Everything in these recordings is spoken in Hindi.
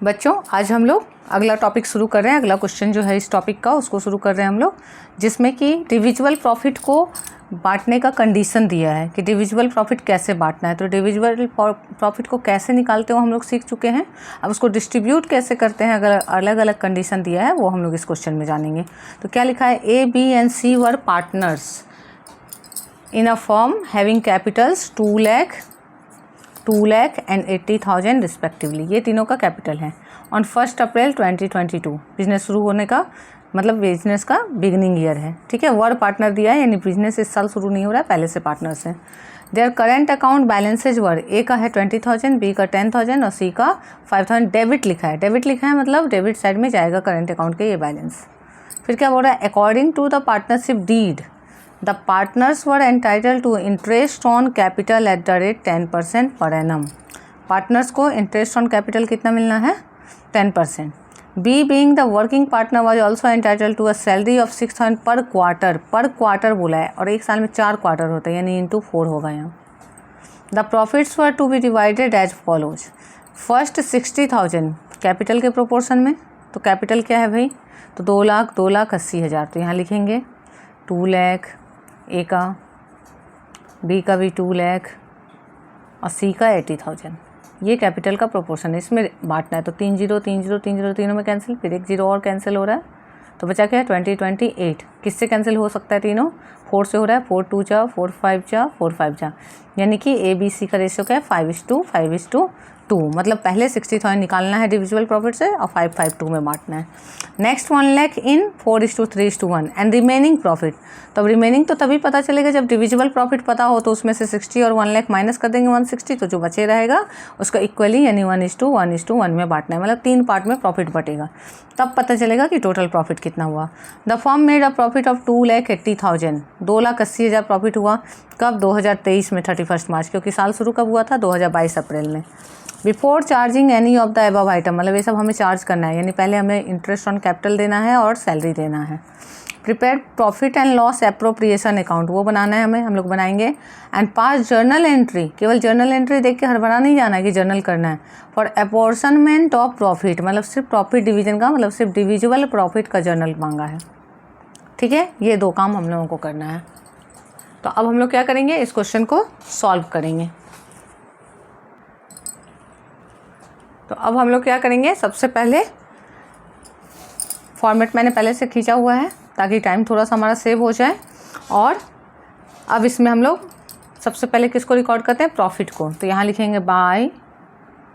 बच्चों आज हम लोग अगला टॉपिक शुरू कर रहे हैं। अगला क्वेश्चन जो है इस टॉपिक का उसको शुरू कर रहे हैं हम लोग, जिसमें कि डिविजिबल प्रॉफिट को बांटने का कंडीशन दिया है कि डिविजिबल प्रॉफिट कैसे बांटना है। तो डिविजिबल प्रॉफिट को कैसे निकालते हो हम लोग सीख चुके हैं। अब उसको डिस्ट्रीब्यूट कैसे करते हैं, अगर अलग अलग कंडीशन दिया है वो हम लोग इस क्वेश्चन में जानेंगे। तो क्या लिखा है, A B and C were partners in a firm having capitals 2 lakh and 80,000 respectively. ये तीनों का कैपिटल है। ऑन 1 अप्रैल 2022 बिजनेस शुरू होने का मतलब बिजनेस का बिगनिंग ईयर है। ठीक है, वर पार्टनर दिया है, यानी बिजनेस इस साल शुरू नहीं हो रहा है, पहले से पार्टनर्स हैं। देयर करेंट अकाउंट बैलेंसेज वर, ए का है 20,000, बी का 10,000 और सी का 5,000। डेबिट लिखा है, डेबिट लिखा है मतलब डेबिट साइड में जाएगा करेंट अकाउंट के ये बैलेंस। फिर क्या बोल रहा है, according to the partnership deed the partners were entitled to interest on capital at the rate 10% per annum. Partners को इंटरेस्ट ऑन कैपिटल कितना मिलना है, 10%। B being the working partner was also entitled to a salary of 6,000 per quarter बोला है, और एक साल में 4 क्वार्टर होता है, यानी इंटू 4 होगा यहाँ। The profits were to be divided as follows. First 60,000 capital के प्रोपोर्शन में, तो कैपिटल क्या है भाई, तो 2,80,000, तो यहाँ लिखेंगे 2 लाख, ए का, बी का भी 2 लाख और सी का 80,000। ये कैपिटल का प्रोपोर्शन है, इसमें बांटना है। तो 3 0 3 0 3 0 तीनों में कैंसिल, फिर एक 0 और कैंसिल हो रहा है, तो बचा क्या है 2028। किससे कैंसिल हो सकता है तीनों, 4 से हो रहा है, 4 2 जा, 4 5 जा, 4 5 जा, यानी कि ए बी सी का रेशियो क्या है 5:2 मतलब पहले 60,000 निकालना है डिविजिबल प्रॉफिट से और 5:2 में बांटना है। Next 1 lakh in 4:3:1 and remaining profit. तो अब रिमेनिंग तो तभी पता चलेगा जब डिविजिबल प्रॉफिट पता हो, तो उसमें से 60 और 1 लाख माइनस कर देंगे 160, तो जो बचे रहेगा उसका इक्वली यानी 1:1:1 में बांटना है, मतलब 3 पार्ट में प्रॉफिट बटेगा, तब पता चलेगा कि टोटल प्रॉफिट कितना हुआ। The firm made a profit of 2,80,000, 2,80,000 profit हुआ कब, 2023 में 31 मार्च, क्योंकि साल शुरू कब हुआ था 2022 अप्रैल में। Before charging any of the above item, मतलब ये सब हमें चार्ज करना है, यानी पहले हमें इंटरेस्ट ऑन कैपिटल देना है और सैलरी देना है। Prepare profit and loss appropriation account, वो बनाना है हमें, हम लोग बनाएंगे। एंड पास जर्नल एंट्री, केवल जर्नल एंट्री देख के हड़बड़ा नहीं जाना है कि जर्नल करना है। फॉर अपॉर्शनमेंट ऑफ प्रॉफिट, मतलब सिर्फ प्रॉफिट डिवीजन का, मतलब सिर्फ डिविजिबल प्रॉफिट का जर्नल मांगा है। ठीक है, ये 2 काम हम लोगों को करना है। तो अब हम लोग क्या करेंगे, इस क्वेश्चन को सॉल्व करेंगे। तो अब हम लोग क्या करेंगे, सबसे पहले फॉर्मेट मैंने पहले से खींचा हुआ है ताकि टाइम थोड़ा सा हमारा सेव हो जाए। और अब इसमें हम लोग सबसे पहले किसको रिकॉर्ड करते हैं, प्रॉफिट को। तो यहाँ लिखेंगे by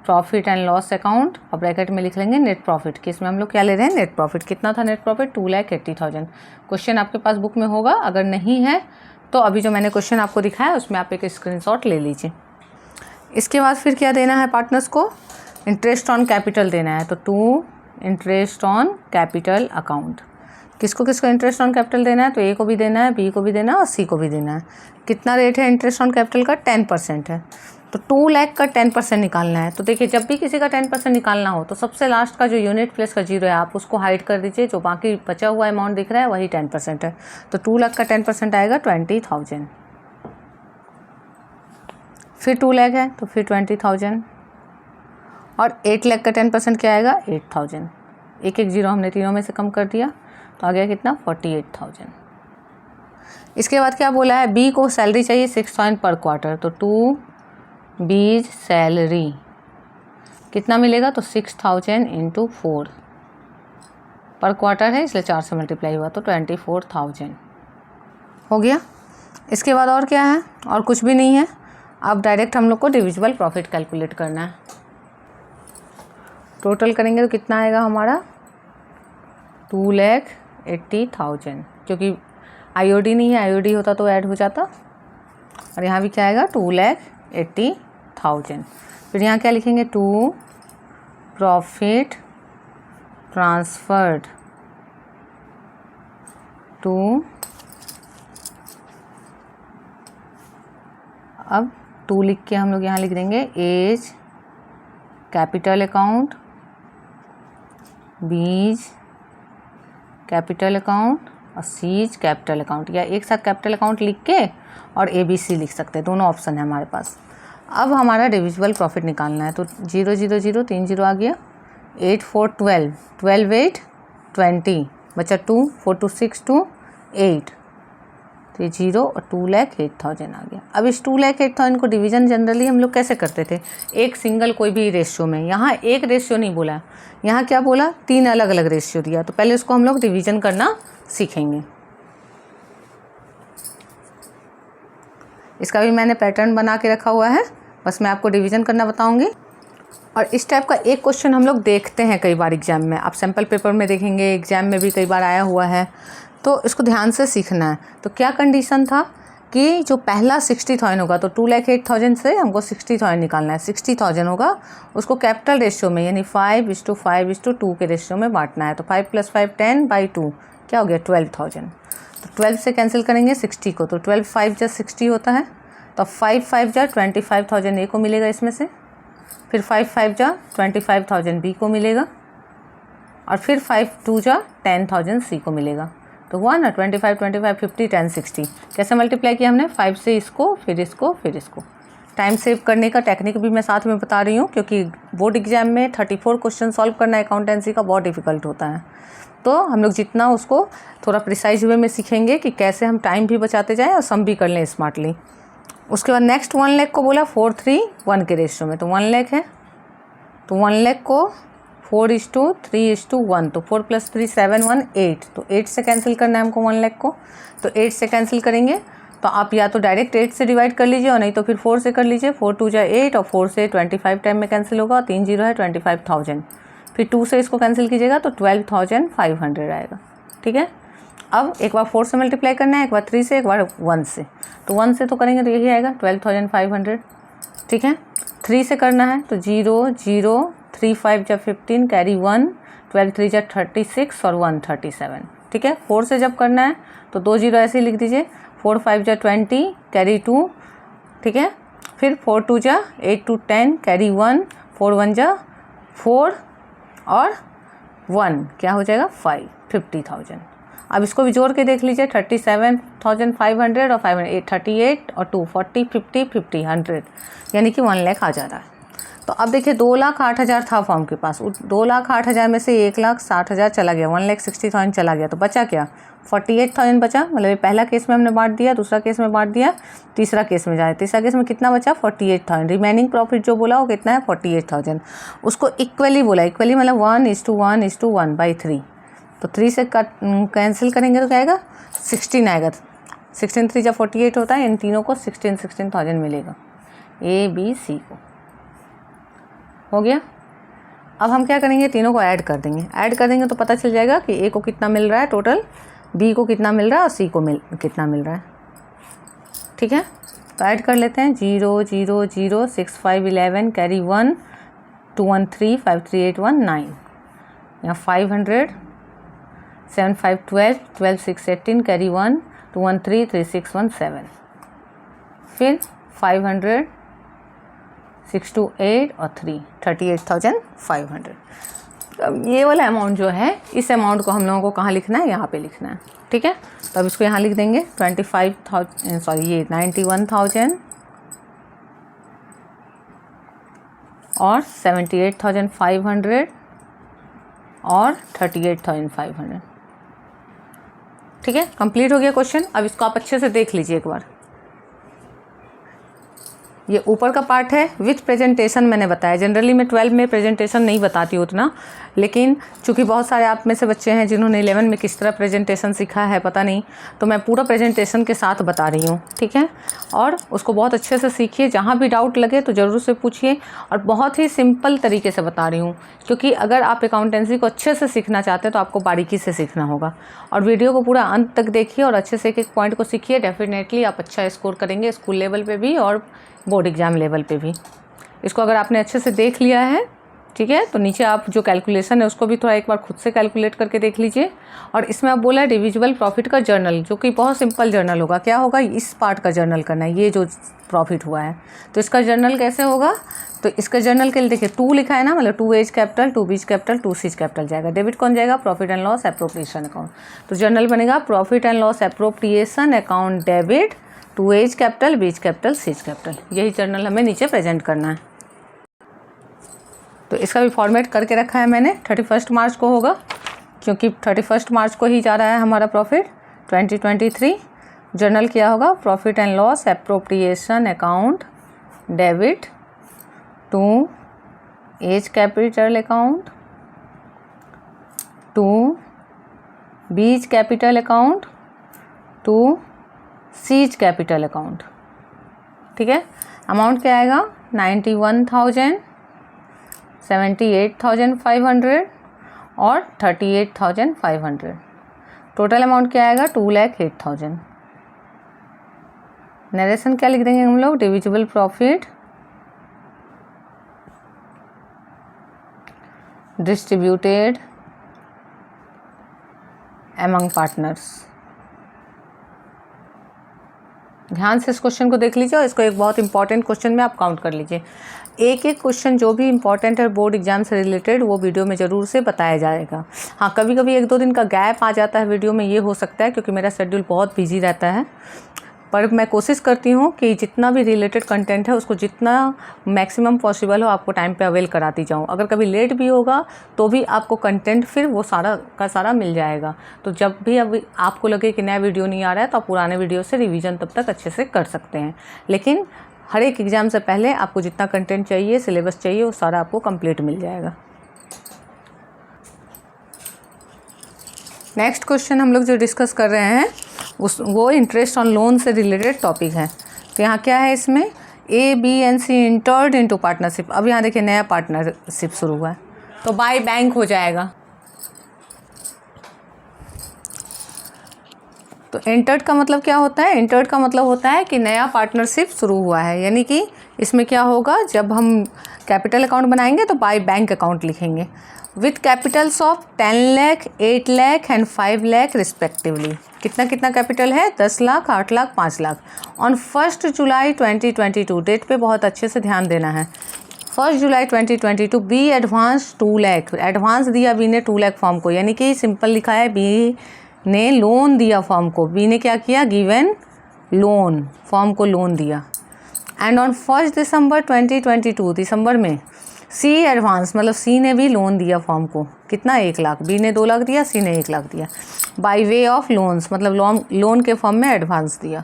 profit and loss account और ब्रैकेट में लिख लेंगे नेट प्रॉफिट, कि इसमें हम लोग क्या ले रहे हैं, नेट प्रॉफिट। कितना था नेट प्रॉफिट, 2,80,000। क्वेश्चन आपके पास बुक में होगा, अगर नहीं है तो अभी जो मैंने क्वेश्चन आपको दिखाया उसमें आप एक स्क्रीनशॉट ले लीजिए। इसके बाद फिर क्या देना है, पार्टनर्स को इंटरेस्ट ऑन कैपिटल देना है। तो 2 इंटरेस्ट ऑन कैपिटल अकाउंट, किसको किसको इंटरेस्ट ऑन कैपिटल देना है, तो ए को भी देना है, बी को भी देना है और सी को भी देना है। कितना रेट है इंटरेस्ट ऑन कैपिटल का, 10% है। तो 2 लाख का 10% निकालना है। तो देखिए, जब भी किसी का 10% निकालना हो तो सबसे लास्ट का जो यूनिट प्लेस का 0 है आप उसको हाइड कर दीजिए, जो बाकी बचा हुआ अमाउंट दिख रहा है वही 10% है। तो 2 लाख का 10% आएगा 20,000। फिर 2 लाख है तो फिर 20,000, और 8 लाख का 10% क्या आएगा, 8,000। एक 0 हमने तीनों में से कम कर दिया, तो आ गया कितना, 48,000। इसके बाद क्या बोला है, बी को सैलरी चाहिए 6,000 पर क्वार्टर। तो 2 बीज सैलरी कितना मिलेगा, तो 6,000 × 4 पर क्वार्टर है, इसलिए 4 से मल्टीप्लाई हुआ तो 24,000 हो गया। इसके बाद और क्या है, और कुछ भी नहीं है। अब डायरेक्ट हम लोग को डिविजिबल प्रॉफिट कैलकुलेट करना है। टोटल करेंगे तो कितना आएगा हमारा, 2,80,000, क्योंकि आईओडी नहीं है, आईओडी होता तो ऐड हो जाता। और यहाँ भी क्या आएगा, 2,80,000। फिर यहाँ क्या लिखेंगे, 2 प्रॉफिट ट्रांसफर्ड टू, अब 2 लिख के हम लोग यहाँ लिख देंगे A's capital account, B's capital account और सीज कैपिटल अकाउंट, या एक साथ कैपिटल अकाउंट लिख के और ABC लिख सकते हैं, दोनों ऑप्शन है हमारे पास। अब हमारा डिविजिबल प्रॉफिट निकालना है। तो 0 0 0 3 0 आ गया, 8 4 12, 12 8 20, बचा 2, 4 2 6 2 8, तो ये 0 और 2,08,000 आ गया। अब इस 2,08,000 को डिवीज़न जनरली हम लोग कैसे करते थे, एक सिंगल कोई भी रेशियो में। यहाँ एक रेशियो नहीं बोला, यहाँ क्या बोला, 3 अलग अलग रेशियो दिया। तो पहले उसको हम लोग डिवीज़न करना सीखेंगे। इसका भी मैंने पैटर्न बना के रखा हुआ है, बस मैं आपको डिवीज़न करना बताऊँगी। और इस टाइप का एक क्वेश्चन हम लोग देखते हैं कई बार एग्जाम में, आप सैम्पल पेपर में देखेंगे, एग्जाम में भी कई बार आया हुआ है, तो इसको ध्यान से सीखना है। तो क्या कंडीशन था कि जो पहला 60,000 होगा, तो 2,08,000 से हमको 60,000 निकालना है। 60,000 होगा, उसको कैपिटल रेशियो में यानी 5:5:2 के रेशियो में बांटना है। तो 5 + 5 10/2 क्या हो गया, 12,000। तो 12 से कैंसिल करेंगे 60 को, तो 12 5 जा 60 होता है। तो 5 5 जा 25,000 ए को मिलेगा इसमें से, फिर 5 5 जा 25,000 बी को मिलेगा, और फिर 5 2 जा 10,000 सी को मिलेगा। तो हुआ ना 25 25 50 10 60। कैसे मल्टीप्लाई किया हमने, 5 से इसको, फिर इसको, फिर इसको। टाइम सेव करने का टेक्निक भी मैं साथ में बता रही हूँ, क्योंकि बोर्ड एग्जाम में 34 क्वेश्चन सॉल्व करना अकाउंटेंसी का बहुत डिफिकल्ट होता है। तो हम लोग जितना उसको थोड़ा प्रिसाइज वे में सीखेंगे कि कैसे हम टाइम भी बचाते जाएँ और सम भी कर लें स्मार्टली। उसके बाद नेक्स्ट 1 लाख को बोला 4 3 1 के रेशियो में, तो 1 लाख है, तो 1 लाख को 4:3:1, तो 4 + 3 7 1 8, तो 8 से कैंसिल करना है हमको 1 लाख को। तो 8 से कैंसिल करेंगे तो आप या तो डायरेक्ट 8 से डिवाइड कर लीजिए, और नहीं तो फिर 4 से कर लीजिए। 4 2 जा 8, और 4 से 25 टाइम में कैंसिल होगा, 3 0 है 25,000। फिर 2 से इसको कैंसिल कीजिएगा तो 12,500 आएगा। ठीक है, अब एक बार 4 से मल्टीप्लाई करना है, एक बार 3 से, एक बार 1 से। तो 1 से तो करेंगे तो यही आएगा 12,500। ठीक है, 3 से करना है तो 0 0 3 5 जा 15 कैरी 1, 12 3 जा 36 और 1 37। ठीक है, 4 से जब करना है तो 2 0 ऐसे ही लिख दीजिए, 4 5 जा 20 कैरी 2। ठीक है, फिर 4 2 जा 8 2 10 कैरी 1, 4 1 जा 4 और 1 क्या हो जाएगा 5, 50,000। अब इसको भी जोड़ के देख लीजिए, 37,500 और 500 38 और 2 40 50 50 100, यानी कि 1 लाख आ जा रहा है। तो अब देखिए 2,08,000 था फॉर्म के पास, 2,08,000 में से 1,60,000 चला गया, 1,60,000 चला गया, तो बचा क्या, 48,000 बचा। मतलब ये पहला केस में हमने बांट दिया, दूसरा केस में बांट दिया, तीसरा केस में जाए, तीसरा केस में कितना बचा 48,000। रिमेनिंग प्रॉफिट जो बोला वो कितना है 48,000। उसको इक्वली बोला, इक्वली मतलब 1:1:1/3। तो 3 से कैंसिल करेंगे तो क्या आएगा 16 आएगा। 16 3 जा 48 होता है, इन तीनों को 16,000 मिलेगा, ए बी सी को। हो गया। अब हम क्या करेंगे, तीनों को ऐड कर देंगे। ऐड कर देंगे तो पता चल जाएगा कि ए को कितना मिल रहा है टोटल, बी को कितना मिल रहा है और सी को कितना मिल रहा है। ठीक है, तो ऐड कर लेते हैं। 0 0 0 6 5 11 कैरी 1 2 1 3 5 3 8 1 9, यहाँ 500 7 5 12 12 6 18 कैरी 1 2 1 3 3 6 1 7, फिर 500 6 2 8 और 3 38,500। अब ये वाला अमाउंट जो है, इस अमाउंट को हम लोगों को कहाँ लिखना है, यहाँ पे लिखना है। ठीक है, तो अब इसको यहाँ लिख देंगे 91,000 और 78,500 और 38,500। ठीक है, कंप्लीट हो गया क्वेश्चन। अब इसको आप अच्छे से देख लीजिए एक बार। ये ऊपर का पार्ट है विथ प्रेजेंटेशन, मैंने बताया। जनरली मैं 12 में प्रेजेंटेशन नहीं बताती उतना, लेकिन चूंकि बहुत सारे आप में से बच्चे हैं जिन्होंने 11 में किस तरह प्रेजेंटेशन सीखा है पता नहीं, तो मैं पूरा प्रेजेंटेशन के साथ बता रही हूँ। ठीक है, और उसको बहुत अच्छे से सीखिए, जहाँ भी डाउट लगे तो ज़रूर से पूछिए, और बहुत ही सिंपल तरीके से बता रही हूँ, क्योंकि अगर आप अकाउंटेंसी को अच्छे से सीखना चाहते हैं तो आपको बारीकी से सीखना होगा। और वीडियो को पूरा अंत तक देखिए और अच्छे से एक एक पॉइंट को सीखिए, डेफिनेटली आप अच्छा स्कोर करेंगे स्कूल लेवल पे भी और बोर्ड एग्ज़ाम लेवल पे भी। इसको अगर आपने अच्छे से देख लिया है, ठीक है, तो नीचे आप जो कैलकुलेशन है उसको भी थोड़ा एक बार खुद से कैलकुलेट करके देख लीजिए। और इसमें आप बोला है डिविजिबल प्रॉफिट का जर्नल, जो कि बहुत सिंपल जर्नल होगा। क्या होगा, इस पार्ट का जर्नल करना है, ये जो प्रॉफिट हुआ है, तो इसका जर्नल कैसे होगा, तो इसका जर्नल के लिए देखिए 2 लिखा है ना, मतलब 2 A's capital 2 B's capital 2 C's capital जाएगा। डेबिट कौन जाएगा, profit and loss appropriation account. तो जर्नल बनेगा profit and loss appropriation account debit 2 A's capital B's capital C's capital. यही जर्नल हमें नीचे प्रेजेंट करना है। तो इसका भी फॉर्मेट करके रखा है मैंने, 31 मार्च को होगा क्योंकि 31 मार्च को ही जा रहा है हमारा प्रॉफिट 2023। जर्नल क्या होगा, profit and loss appropriation account debit to A's capital account to B's capital account to C's capital account. ठीक है, अमाउंट क्या आएगा 91,000, 78,500 और 38,500। टोटल अमाउंट क्या आएगा 2,08,000। नरेशन क्या लिख देंगे हम लोग, divisible profit distributed among partners. ध्यान से इस क्वेश्चन को देख लीजिए और इसको एक बहुत इंपॉर्टेंट क्वेश्चन में आप काउंट कर लीजिए। एक एक क्वेश्चन जो भी इंपॉर्टेंट है बोर्ड एग्जाम से रिलेटेड वो वीडियो में ज़रूर से बताया जाएगा। हाँ, कभी कभी 1-2 दिन का गैप आ जाता है वीडियो में, ये हो सकता है क्योंकि मेरा शेड्यूल बहुत बिजी रहता है, पर मैं कोशिश करती हूँ कि जितना भी रिलेटेड कंटेंट है उसको जितना मैक्सिमम पॉसिबल हो आपको टाइम पे अवेल कराती जाऊँ। अगर कभी लेट भी होगा तो भी आपको कंटेंट फिर वो सारा का सारा मिल जाएगा। तो जब भी अब आपको लगे कि नया वीडियो नहीं आ रहा है तो आप पुराने वीडियो से रिवीजन तब तक अच्छे से कर सकते हैं। लेकिन हर एक एग्ज़ाम से पहले आपको जितना कंटेंट चाहिए, सिलेबस चाहिए, वो सारा आपको कंप्लीट मिल जाएगा। नेक्स्ट क्वेश्चन हम लोग जो डिस्कस कर रहे हैं वो इंटरेस्ट ऑन लोन से रिलेटेड टॉपिक है। तो यहाँ क्या है, इसमें A, B and C entered into partnership. अब यहाँ देखिए नया पार्टनरशिप शुरू हुआ है तो बाय बैंक हो जाएगा। तो इंटर्ड का मतलब क्या होता है, इंटर्ड का मतलब होता है कि नया पार्टनरशिप शुरू हुआ है, यानी कि इसमें क्या होगा, जब हम कैपिटल अकाउंट बनाएंगे तो बाय बैंक अकाउंट लिखेंगे with capitals of 10 lakh, 8 lakh and 5 lakh respectively. कितना कितना कैपिटल है, 10 lakh, 8 lakh, 5 lakh. On 1 July 2022, date पे बहुत अच्छे से ध्यान देना है। 1 जुलाई 2022 बी एडवांस 2 लाख, एडवांस दिया बी ने 2 लाख फॉर्म को, यानी कि सिंपल लिखा है बी ने लोन दिया फॉर्म को। बी ने क्या किया, गिवन लोन, फॉर्म को लोन दिया। एंड ऑन 1 दिसंबर 2022, दिसंबर में सी एडवांस, मतलब सी ने भी लोन दिया फॉर्म को, कितना 1 लाख, बी ने 2 लाख दिया, सी ने 1 लाख दिया। बाय वे ऑफ लोन्स, मतलब लोन के फॉर्म में एडवांस दिया।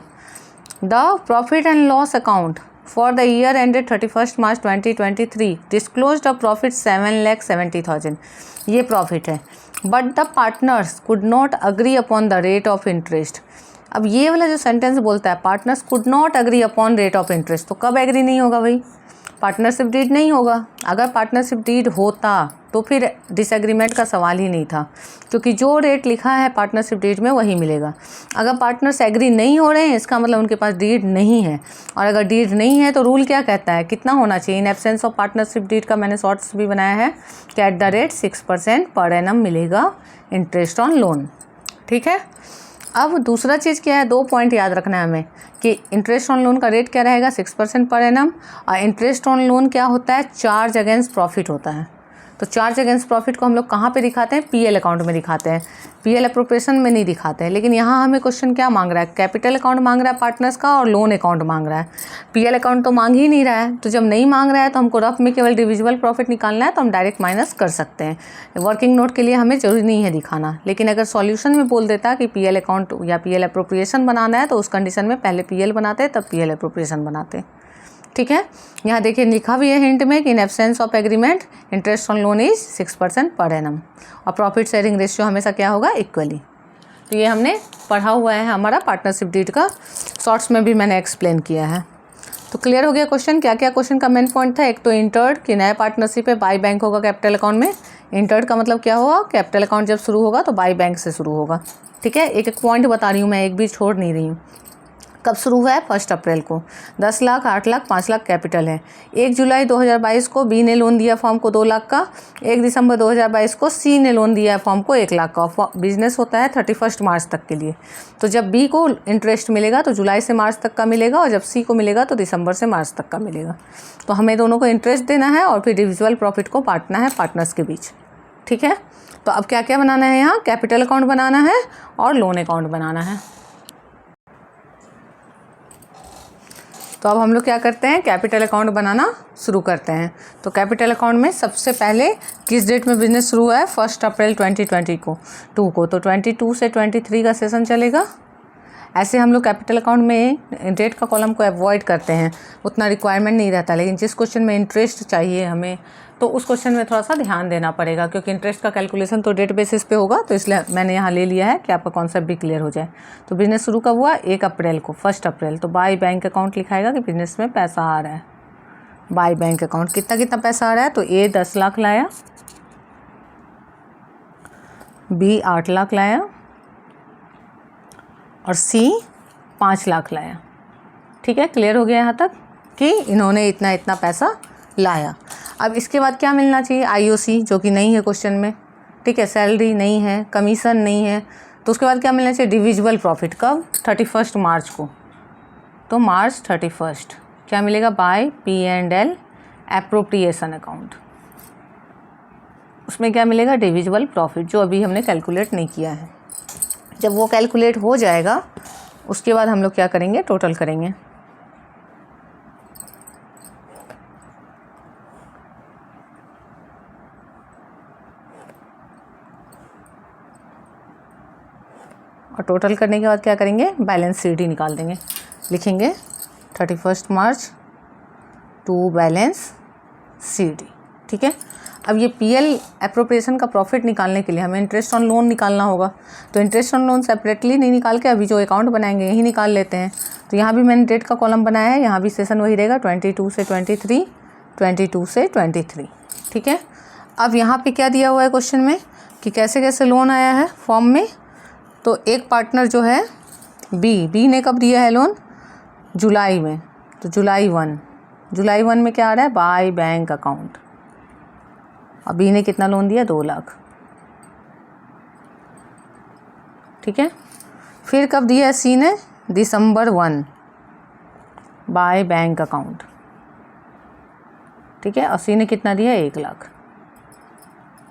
The profit and loss account for the year ended 31 March 2023 disclosed a profit 7,70,000। ये प्रॉफिट है, but the partners could not agree upon the rate of interest. अब ये वाला जो सेंटेंस बोलता है partners could not agree upon rate of interest, तो कब एग्री नहीं होगा भाई, पार्टनरशिप डीड नहीं होगा। अगर पार्टनरशिप डीड होता तो फिर डिसएग्रीमेंट का सवाल ही नहीं था, क्योंकि जो रेट लिखा है पार्टनरशिप डीड में वही मिलेगा। अगर पार्टनर्स एग्री नहीं हो रहे हैं इसका मतलब उनके पास डीड नहीं है, और अगर डीड नहीं है तो रूल क्या कहता है, कितना होना चाहिए, in absence of partnership deed का मैंने शॉर्ट्स भी बनाया है कि eight the rate 6% per annum मिलेगा इंटरेस्ट ऑन लोन। ठीक है, अब दूसरा चीज़ क्या है, 2 पॉइंट याद रखना है हमें कि इंटरेस्ट ऑन लोन का रेट क्या रहेगा 6% पर एनम, और इंटरेस्ट ऑन लोन क्या होता है, चार्ज अगेंस्ट प्रॉफिट होता है। तो चार्ज अगेंस्ट प्रॉफिट को हम लोग कहाँ पे दिखाते हैं, पीएल अकाउंट में दिखाते हैं, पीएल अप्रोप्रिएशन में नहीं दिखाते हैं। लेकिन यहाँ हमें क्वेश्चन क्या मांग रहा है, कैपिटल अकाउंट मांग रहा है पार्टनर्स का और लोन अकाउंट मांग रहा है। पीएल अकाउंट तो मांग ही नहीं रहा है, तो जब नहीं मांग रहा है तो हमको रफ में केवल डिविजिबल प्रॉफिट निकालना है, तो हम डायरेक्ट माइनस कर सकते हैं। वर्किंग नोट के लिए हमें जरूरी नहीं है दिखाना, लेकिन अगर सॉल्यूशन में बोल देता कि पीएल अकाउंट या पीएल अप्रोप्रिएशन बनाना है तो उस कंडीशन में पहले पीएल बनाते तब पीएल अप्रोप्रिएशन बनाते। ठीक है, यहाँ देखिए लिखा भी है हिंट में कि इन absence of agreement interest on loan is 6% per annum, और प्रॉफिट शेयरिंग रेशियो हमेशा क्या होगा, इक्वली। तो ये हमने पढ़ा हुआ है हमारा पार्टनरशिप डीड का, शॉर्ट्स में भी मैंने एक्सप्लेन किया है। तो क्लियर हो गया क्वेश्चन, क्या क्या क्वेश्चन का मेन पॉइंट था। एक तो इंटर्ड कि नया पार्टनरशिप है, बाय बैंक होगा कैपिटल अकाउंट में। इंटर्ड का मतलब क्या होगा, कैपिटल अकाउंट जब शुरू होगा तो बाय बैंक से शुरू होगा। ठीक है, एक एक पॉइंट बता रही हूँ मैं, एक भी छोड़ नहीं रही हूँ। कब शुरू हुआ है, 1 अप्रैल को। 10 लाख, 8 लाख, 5 लाख कैपिटल है। 1 जुलाई 2022 को बी ने लोन दिया फॉर्म को 2 लाख का। 1 दिसंबर 2022 को सी ने लोन दिया है फॉर्म को 1 लाख का। बिजनेस होता है 31 मार्च तक के लिए। तो जब बी को इंटरेस्ट मिलेगा तो जुलाई से मार्च तक का मिलेगा, और जब सी को मिलेगा तो दिसंबर से मार्च तक का मिलेगा। तो हमें दोनों को इंटरेस्ट देना है और फिर डिविजिबल प्रॉफिट को बांटना है पार्टनर्स के बीच। ठीक है, तो अब क्या क्या बनाना है, यहाँ कैपिटल अकाउंट बनाना है और लोन अकाउंट बनाना है। तो अब हम लोग क्या करते हैं, कैपिटल अकाउंट बनाना शुरू करते हैं। तो कैपिटल अकाउंट में सबसे पहले किस डेट में बिजनेस शुरू हुआ है, 1 अप्रैल 2020 को तो 22 से 23 का सेशन चलेगा। ऐसे हम लोग कैपिटल अकाउंट में डेट का कॉलम को अवॉइड करते हैं, उतना रिक्वायरमेंट नहीं रहता। लेकिन जिस क्वेश्चन में इंटरेस्ट चाहिए हमें, तो उस क्वेश्चन में थोड़ा सा ध्यान देना पड़ेगा, क्योंकि इंटरेस्ट का कैलकुलेशन तो डेट बेसिस पे होगा। तो इसलिए मैंने यहाँ ले लिया है कि आपका कॉन्सेप्ट भी क्लियर हो जाए। तो बिजनेस शुरू कब हुआ, 1 अप्रैल को, 1 अप्रैल। तो बाय बैंक अकाउंट लिखाएगा कि बिजनेस में पैसा आ रहा है। बाय बैंक अकाउंट कितना पैसा आ रहा है, तो ए 10 लाख लाया, बी 8 लाख लाया और सी 5 लाख लाया। ठीक है, क्लियर हो गया यहाँ तक कि इन्होंने इतना पैसा लाया। अब इसके बाद क्या मिलना चाहिए, आईओसी, जो कि नहीं है क्वेश्चन में। ठीक है, सैलरी नहीं है, कमीशन नहीं है। तो उसके बाद क्या मिलना चाहिए, डिविजिबल प्रॉफिट। कब, 31 मार्च को। तो मार्च 31 क्या मिलेगा, बाय P&L एप्रोप्रिएशन अकाउंट। उसमें क्या मिलेगा, डिविजिबल प्रॉफिट, जो अभी हमने कैलकुलेट नहीं किया है। जब वो कैलकुलेट हो जाएगा उसके बाद हम लोग क्या करेंगे, टोटल करेंगे। और टोटल करने के बाद क्या करेंगे, बैलेंस शीट निकाल देंगे। लिखेंगे 31 मार्च टू बैलेंस शीट। ठीक है, अब ये PL एप्रोप्रिएशन का प्रॉफिट निकालने के लिए हमें इंटरेस्ट ऑन लोन निकालना होगा। तो इंटरेस्ट ऑन लोन सेपरेटली नहीं निकाल के अभी जो अकाउंट बनाएंगे यही निकाल लेते हैं। तो यहाँ भी मैंने डेट का कॉलम बनाया है, यहाँ भी सेशन वही रहेगा, 22 से 23, 22 से 23। ठीक है, अब यहाँ पे क्या दिया हुआ है क्वेश्चन में कि कैसे कैसे लोन आया है फॉर्म में। तो एक पार्टनर जो है बी ने कब दिया है लोन, जुलाई में। तो जुलाई 1 में क्या आ रहा है, बाय बैंक अकाउंट। अब बी ने कितना लोन दिया, 2 लाख। ठीक है, फिर कब दिया है सी ने, दिसंबर 1, बाय बैंक अकाउंट। ठीक है, और सी ने कितना दिया, 1 लाख।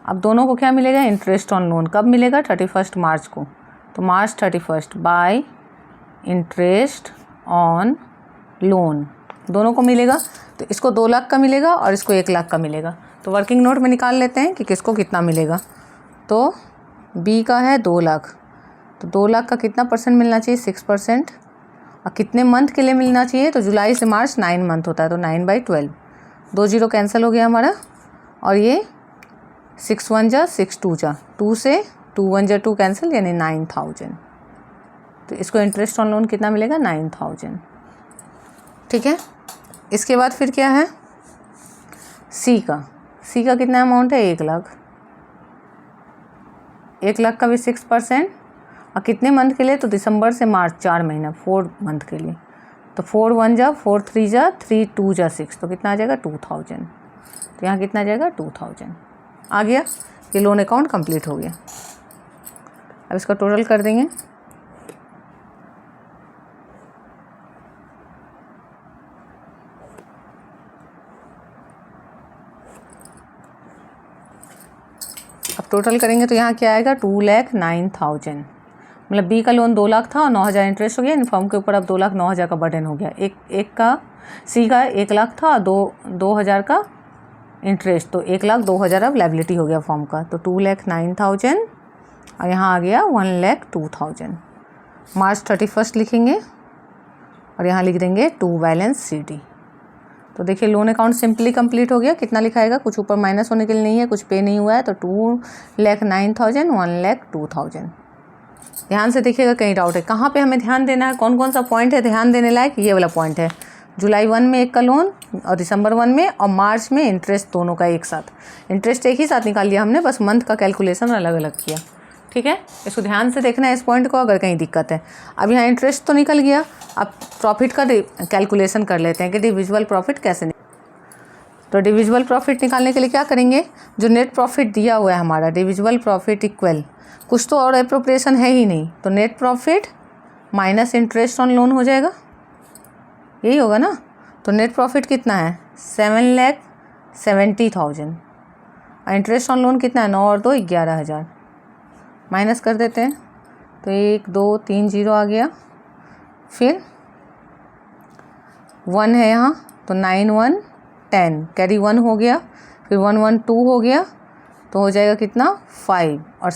अब दोनों को क्या मिलेगा, इंटरेस्ट ऑन लोन। कब मिलेगा, 31 मार्च को। तो मार्च 31 बाय इंटरेस्ट ऑन लोन, दोनों को मिलेगा। तो इसको 2 लाख का मिलेगा और इसको 1 लाख का मिलेगा। तो वर्किंग नोट में निकाल लेते हैं कि किसको कितना मिलेगा। तो बी का है 2 लाख, तो 2 लाख का कितना परसेंट मिलना चाहिए, 6%। और कितने मंथ के लिए मिलना चाहिए, तो जुलाई से मार्च 9 मंथ होता है, तो 9/12। 2 0 कैंसिल हो गया हमारा, और ये 6 1 जा 6 2 जा 2 से 2 1 जा 2 कैंसिल, यानी 9000। तो इसको इंटरेस्ट ऑन लोन कितना मिलेगा, 9000। ठीक है, इसके बाद फिर क्या है, सी का कितना अमाउंट है, 1 लाख। 1 लाख का भी 6%। और कितने मंथ के लिए, तो दिसंबर से मार्च, 4 महीना, 4 मंथ के लिए। तो 4 1 जा 4 3 जा 3 2 जा 6, तो कितना आ जाएगा, 2000। तो यहाँ कितना आ जाएगा, 2000 आ गया। ये लोन अकाउंट कंप्लीट हो गया। अब इसका टोटल कर देंगे। अब टोटल करेंगे तो यहाँ क्या आएगा, 2,09,000। मतलब बी का लोन 2 लाख था और 9,000 इंटरेस्ट हो गया। इन फॉर्म के ऊपर अब 2,09,000 का बर्डन हो गया। एक का सी का 1 लाख था और 2,000 का इंटरेस्ट, तो 1,02,000 अब लाइबिलिटी हो गया फॉर्म का। तो 2,09,000 और यहाँ आ गया 1,02,000। मार्च 31 लिखेंगे और यहाँ लिख देंगे टू बैलेंस CD। तो देखिए लोन अकाउंट सिंपली कंप्लीट हो गया। कितना लिखाएगा, कुछ ऊपर माइनस होने के लिए नहीं है, कुछ पे नहीं हुआ है। तो 2,09,000, 1,02,000। ध्यान से देखिएगा, कहीं डाउट है कहाँ पे हमें ध्यान देना है, कौन कौन सा पॉइंट है ध्यान देने लायक। ये वाला पॉइंट है, जुलाई 1 में एक का लोन और दिसंबर 1 में और मार्च में इंटरेस्ट, दोनों का एक साथ। इंटरेस्ट एक ही साथ निकाल लिया हमने, बस मंथ का कैलकुलेशन अलग अलग किया। ठीक है, इसको ध्यान से देखना है इस पॉइंट को, अगर कहीं दिक्कत है। अब यहाँ इंटरेस्ट तो निकल गया, अब प्रॉफिट का कैलकुलेशन कर लेते हैं कि डिविजिबल प्रॉफिट कैसे। तो डिविजिबल प्रॉफिट निकालने के लिए क्या करेंगे, जो नेट प्रॉफिट दिया हुआ है हमारा, डिविजिबल प्रॉफिट इक्वल, कुछ तो और एप्रोप्रिएशन है ही नहीं, तो net profit minus interest on loan हो जाएगा, यही होगा ना। तो नेट प्रॉफिट कितना है, 7,70,000 और इंटरेस्ट ऑन लोन कितना है, 9 और 2 11,000। माइनस कर देते हैं तो 1 2 3 0 आ गया। फिर 1 है यहाँ, तो 9 1 10, कैरी 1 हो गया, फिर 1 1 2 हो गया, तो हो जाएगा कितना 5 और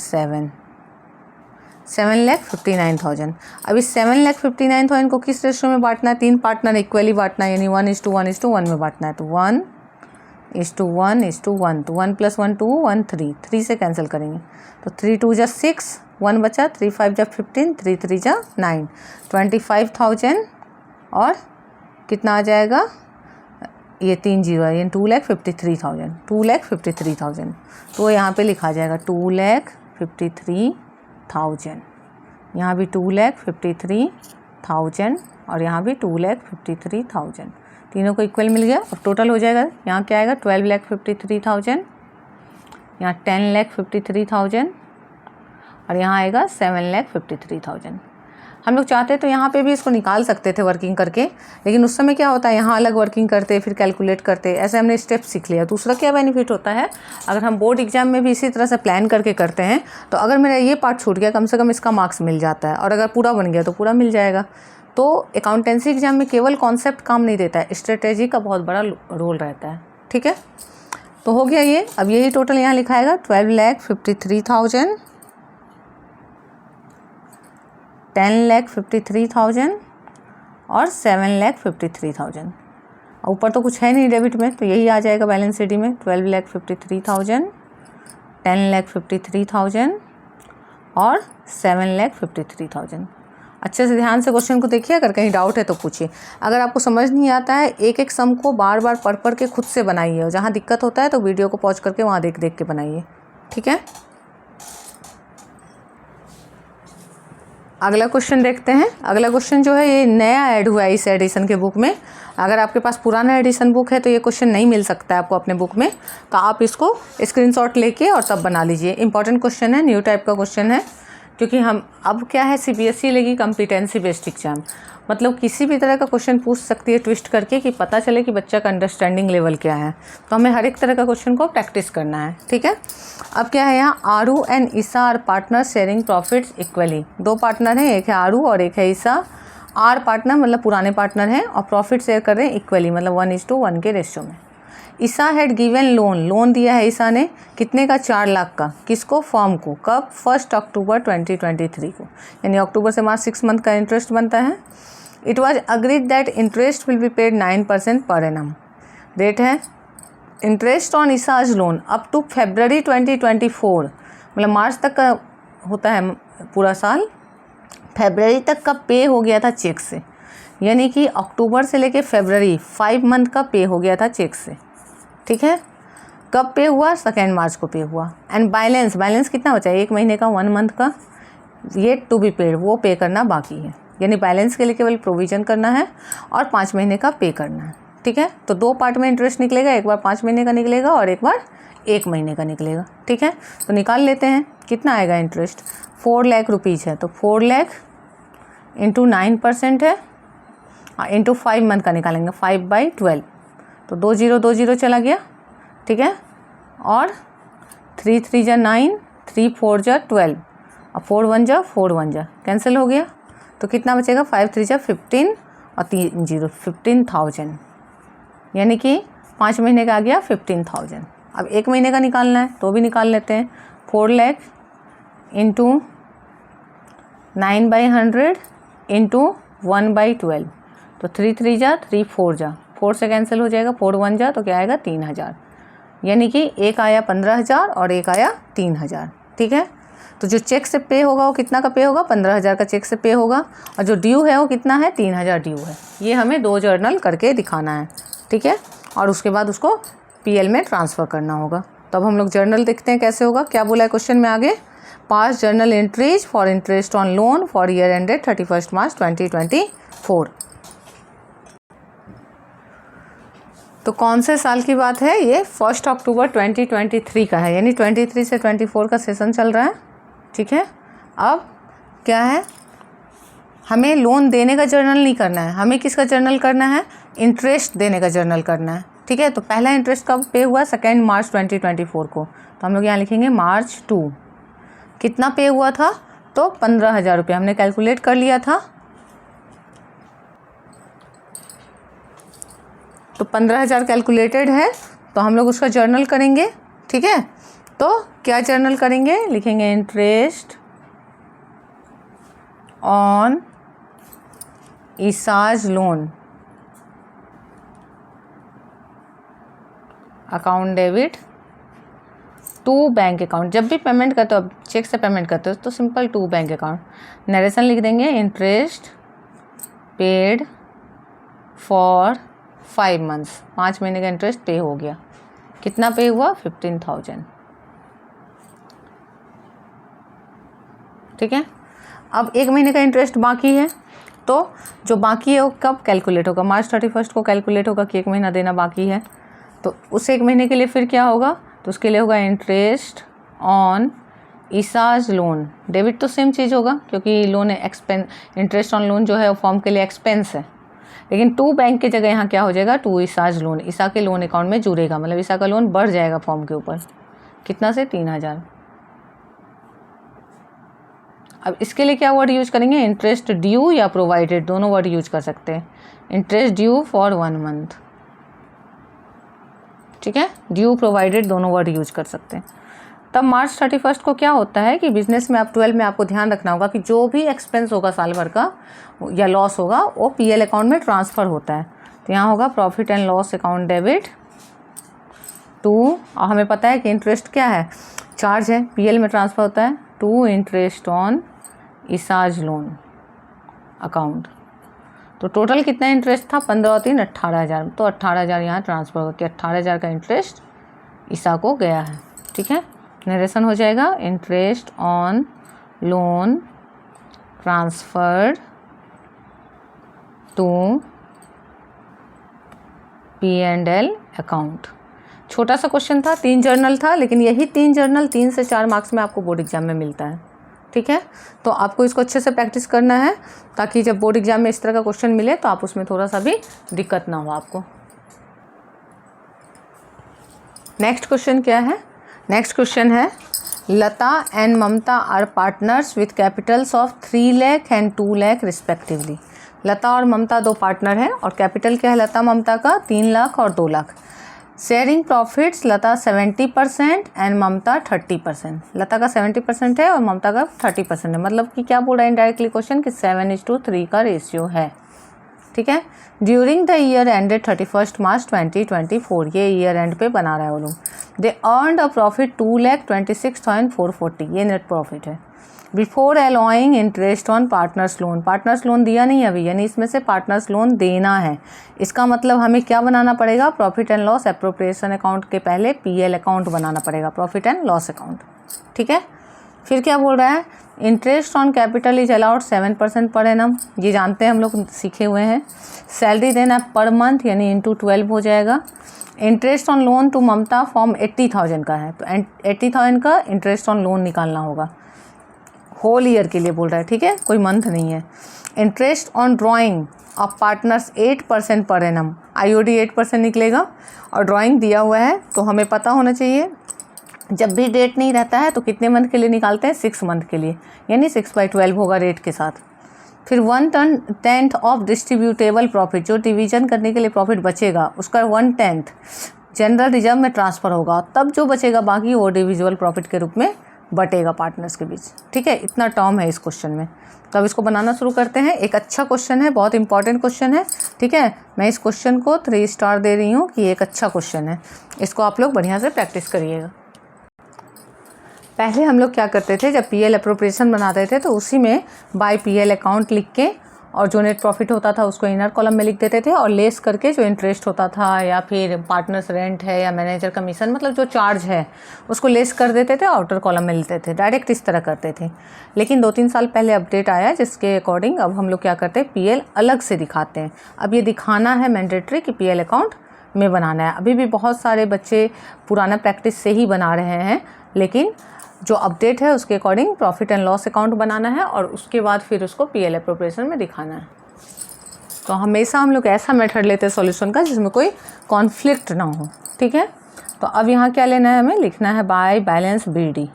7,59,000। अब इस 7,59,000 को किस रेशो में बांटना है? 3 पार्टनर इक्वली बांटना है, यानी 1:1:1 में बांटना है। तो 1:1:1, तो 1 + 1 2 1 3, 3 से कैंसिल करेंगे तो 3 2 जा 6, 1 बचा, 3 5 जा 15, 3 3 जा 9, 25,000 और कितना आ जाएगा, ये 3 0 है, यानी 2,53,000, 2,53,000। तो यहाँ पे लिखा जाएगा 2,53,000, यहाँ भी 2,53,000 और यहाँ भी 2,53,000, तीनों को इक्वल मिल गया। और टोटल हो जाएगा, यहाँ क्या आएगा 12,53,000, यहाँ 10,53,000 और यहाँ आएगा 7,53,000। हम लोग चाहते तो यहाँ पे भी इसको निकाल सकते थे वर्किंग करके, लेकिन उस समय क्या होता है, यहाँ अलग वर्किंग करते फिर कैलकुलेट करते, ऐसे हमने स्टेप सीख लिया। दूसरा क्या बेनिफिट होता है, अगर हम बोर्ड एग्जाम में भी इसी तरह से प्लान करके करते हैं तो अगर मेरा ये पार्ट छूट गया, कम से कम इसका मार्क्स मिल जाता है, और अगर पूरा बन गया तो पूरा मिल जाएगा। तो अकाउंटेंसी एग्जाम में केवल कॉन्सेप्ट काम नहीं देता है, स्ट्रेटेजी का बहुत बड़ा रोल रहता है। ठीक है, तो हो गया ये। अब यही टोटल यहाँ लिखाएगा 12,53,000, 10,53,000 और 7,53,000। ऊपर तो कुछ है नहीं डेबिट में, तो यही आ जाएगा बैलेंस शीट में 12,53,000, 10,53,000 और 7,53,000। अच्छे से ध्यान से क्वेश्चन को देखिए, अगर कहीं डाउट है तो पूछिए। अगर आपको समझ नहीं आता है, एक एक सम को बार बार पढ़ के खुद से बनाइए, और जहाँ दिक्कत होता है तो वीडियो को पॉज करके वहाँ देख के बनाइए। ठीक है, अगला क्वेश्चन देखते हैं। अगला क्वेश्चन जो है ये नया ऐड हुआ है इस एडिशन के बुक में। अगर आपके पास पुराना एडिशन बुक है तो ये क्वेश्चन नहीं मिल सकता है आपको अपने बुक में, तो आप इसको स्क्रीनशॉट लेके और तब बना लीजिए। इंपॉर्टेंट क्वेश्चन है, न्यू टाइप का क्वेश्चन है, क्योंकि हम अब क्या है CBSE लेगी कॉम्पिटेंसी बेस्ड एग्जाम, मतलब किसी भी तरह का क्वेश्चन पूछ सकती है ट्विस्ट करके, कि पता चले कि बच्चा का अंडरस्टैंडिंग लेवल क्या है। तो हमें हर एक तरह का क्वेश्चन को प्रैक्टिस करना है। ठीक है, अब क्या है यहाँ, Aru and Isa are partner sharing profits equally. 2 partner हैं, एक है आरू और एक है ईसा। आर पार्टनर मतलब पुराने पार्टनर हैं, और प्रॉफिट शेयर कर रहे हैं इक्वली, मतलब 1:1 के रेशियो में। ईसा हैड गिवन लोन दिया है ईसा ने, कितने का, 4 लाख का। किसको, फॉर्म को। कब, 1 अक्टूबर 2023 को, यानी अक्टूबर से मार्च 6 मंथ का इंटरेस्ट बनता है। It was agreed that interest will be paid 9% per annum. Rate है interest on Isa's loan up to February 2024, मतलब मार्च तक का होता है पूरा साल, फरवरी तक का पे हो गया था चेक से, यानी कि अक्टूबर से लेके फरवरी 5 मंथ का पे हो गया था चेक से। ठीक है, कब पे हुआ, 2 मार्च को पे हुआ। एंड बैलेंस कितना बचा है, 1 महीने का, 1 मंथ का, ये टू बी पेड, वो पे करना बाकी है। यानी बैलेंस के लिए केवल प्रोविज़न करना है और 5 महीने का पे करना है। ठीक है, तो 2 पार्ट में इंटरेस्ट निकलेगा, एक बार 5 महीने का निकलेगा और एक बार 1 महीने का निकलेगा। ठीक है, तो निकाल लेते हैं कितना आएगा इंटरेस्ट। 4 लाख रुपीज़ है, तो 4 लाख इंटू 9% है, इंटू 5 मंथ का निकालेंगे, 5/12, तो 2 0 2 0 चला गया। ठीक है, और 3 3 जा 9, 3 4 जा 12, और 4 1 जा 4 1 जा कैंसिल हो गया, तो कितना बचेगा, 5 3 जा 15 और 3 0 15,000, यानी कि 5 महीने का आ गया 15,000। अब 1 महीने का निकालना है तो भी निकाल लेते हैं। 4 लाख इंटू 9/100 इंटू 1/12, तो 3 3 जा 3 4 जा, 4 से कैंसिल हो जाएगा, 4 1 जा, तो क्या आएगा 3,000, यानी कि एक आया 15,000 और एक आया 3,000। ठीक है, तो जो चेक से पे होगा वो कितना का पे होगा, 15,000 का चेक से पे होगा, और जो ड्यू है वो कितना है, 3,000 ड्यू है। ये हमें 2 जर्नल करके दिखाना है। ठीक है, और उसके बाद उसको PL में ट्रांसफ़र करना होगा। तब हम लोग जर्नल देखते हैं कैसे होगा। क्या बोला है क्वेश्चन में आगे, पास journal entries for interest on loan for year ended 31 मार्च 2024। तो कौन से साल की बात है ये, 1 अक्टूबर 2023 का है, यानी 23 से 24 का सेशन चल रहा है। ठीक है, अब क्या है, हमें लोन देने का जर्नल नहीं करना है, हमें किसका जर्नल करना है, इंटरेस्ट देने का जर्नल करना है। ठीक है, तो पहला इंटरेस्ट कब पे हुआ, 2 मार्च 2024 को, तो हम लोग यहाँ लिखेंगे March 2। कितना पे हुआ था, तो 15,000 रुपये हमने कैलकुलेट कर लिया था। तो 15,000 कैलकुलेटेड है, तो हम लोग उसका जर्नल करेंगे। ठीक है, तो क्या जर्नल करेंगे, लिखेंगे interest on Isa's loan account debit to bank account. जब भी पेमेंट करते हो, चेक से पेमेंट करते हो तो simple to bank account. Narration लिख देंगे इंटरेस्ट पेड फॉर 5 मंथ्स, 5 महीने का इंटरेस्ट पे हो गया। कितना पे हुआ, 15,000। ठीक है, अब 1 महीने का इंटरेस्ट बाकी है, तो जो बाकी है वो कब कैलकुलेट होगा, March 31 को कैलकुलेट होगा कि 1 महीना देना बाकी है। तो उस 1 महीने के लिए फिर क्या होगा, तो उसके लिए होगा interest on Isa's loan. Debit तो सेम चीज़ होगा क्योंकि loan expense, interest on loan जो है वो फॉर्म के लिए एक्सपेंस है, लेकिन टू बैंक की जगह यहाँ क्या हो जाएगा, टू ईसाज लोन, ईसा के लोन अकाउंट में जुड़ेगा, मतलब ईसा का लोन बढ़ जाएगा फॉर्म के ऊपर। कितना से, 3,000। अब इसके लिए क्या वर्ड यूज करेंगे, इंटरेस्ट ड्यू या प्रोवाइडेड, दोनों वर्ड यूज कर सकते हैं। Interest due for 1 month. ठीक है, ड्यू प्रोवाइडेड दोनों वर्ड यूज कर सकते हैं। तब March 31 को क्या होता है कि बिजनेस में आप 12 में आपको ध्यान रखना होगा कि जो भी एक्सपेंस होगा साल भर का या लॉस होगा वो PL अकाउंट में ट्रांसफ़र होता है। तो यहाँ होगा profit and loss account debit to, और हमें पता है कि इंटरेस्ट क्या है, चार्ज है, PL में ट्रांसफ़र होता है, to interest on Isa's loan account. तो टोटल कितना इंटरेस्ट था, 15 और 3 18,000, तो 18,000 यहाँ ट्रांसफ़र होकर 18,000 का इंटरेस्ट ईसा को गया है। ठीक है, नरेशन हो जाएगा interest on loan transferred to P&L account. छोटा सा क्वेश्चन था, 3 जर्नल था, लेकिन यही 3 जर्नल 3 से 4 मार्क्स में आपको बोर्ड एग्जाम में मिलता है। ठीक है, तो आपको इसको अच्छे से प्रैक्टिस करना है ताकि जब बोर्ड एग्जाम में इस तरह का क्वेश्चन मिले तो आप उसमें थोड़ा सा भी दिक्कत ना हो आपको। नेक्स्ट क्वेश्चन क्या है, नेक्स्ट क्वेश्चन है Lata and Mamata are partners with capitals of 3 lakh and 2 lakh respectively. Lata और ममता 2 पार्टनर हैं और कैपिटल क्या है लता ममता का, 3 लाख और 2 lakh. Sharing profits Lata 70% and Mamata 30%। Lata का 70% है और ममता का 30% है, मतलब कि क्या बोल रहा है इनडायरेक्टली क्वेश्चन कि 7:3 का रेशियो है। ठीक है, ड्यूरिंग द ईयर एंडेड 31 मार्च 2024, ये ईयर एंड पे बना रहा है वो लोग। दे अर्नड अ प्रॉफिट 2,26,440, ये नेट प्रॉफिट है। Before alloying interest on partners loan, partners loan दिया नहीं अभी, यानी इसमें से पार्टनर्स लोन देना है। इसका मतलब हमें क्या बनाना पड़ेगा, profit and loss appropriation account के पहले PL अकाउंट बनाना पड़ेगा, प्रॉफिट एंड लॉस अकाउंट। ठीक है, फिर क्या बोल रहा है, interest on capital is allowed 7% per annum, ये जानते हैं हम लोग, सीखे हुए हैं। सैलरी देना पर मंथ यानी इंटू 12 हो जाएगा। Interest on loan to Mamta from 80,000 का है, तो 80,000 का इंटरेस्ट ऑन लोन निकालना होगा, होल ईयर के लिए बोल रहा है। ठीक है, कोई मंथ नहीं है। Interest on drying of partners 8% per annum, IOD 8% निकलेगा और ड्राइंग दिया हुआ है, तो हमें पता होना चाहिए जब भी डेट नहीं रहता है तो कितने मंथ के लिए निकालते हैं, 6 मंथ के लिए, यानी 6/12 होगा रेट के साथ। फिर 1/10 ऑफ डिस्ट्रीब्यूटेबल प्रॉफिट, जो डिवीजन करने के लिए प्रॉफिट बचेगा उसका 1/10 जनरल रिजर्व में ट्रांसफ़र होगा, तब जो बचेगा बाकी वो डिविजुअल प्रॉफिट के रूप में बटेगा पार्टनर्स के बीच। ठीक है, इतना टर्म है इस क्वेश्चन में। तो अब इसको बनाना शुरू करते हैं। एक अच्छा क्वेश्चन है, बहुत इंपॉर्टेंट क्वेश्चन है। ठीक है, मैं इस क्वेश्चन को 3 स्टार दे रही हूँ कि एक अच्छा क्वेश्चन है, इसको आप लोग बढ़िया से प्रैक्टिस करिएगा। पहले हम लोग क्या करते थे, जब PL अप्रोप्रिएशन बनाते थे तो उसी में बाय PL अकाउंट लिख के और जो नेट प्रॉफिट होता था उसको इनर कॉलम में लिख देते थे, और लेस करके जो इंटरेस्ट होता था या फिर पार्टनर्स रेंट है या मैनेजर कमीशन, मतलब जो चार्ज है उसको लेस कर देते थे, आउटर कॉलम में लेते थे, डायरेक्ट इस तरह करते थे। लेकिन 2-3 साल पहले अपडेट आया जिसके अकॉर्डिंग अब हम लोग क्या करते हैं, PL अलग से दिखाते हैं। अब ये दिखाना है मैंडेटरी कि PL अकाउंट में बनाना है। अभी भी बहुत सारे बच्चे पुराना प्रैक्टिस से ही बना रहे हैं, लेकिन जो अपडेट है उसके according profit and loss account बनाना है और उसके बाद फिर उसको PL अप्रोप्रिएशन में दिखाना है। तो हमेशा हम लोग ऐसा मेथड लेते हैं सॉल्यूशन का जिसमें कोई कॉन्फ्लिक्ट ना हो। ठीक है, तो अब यहाँ क्या लेना है, हमें लिखना है बाय बैलेंस BD,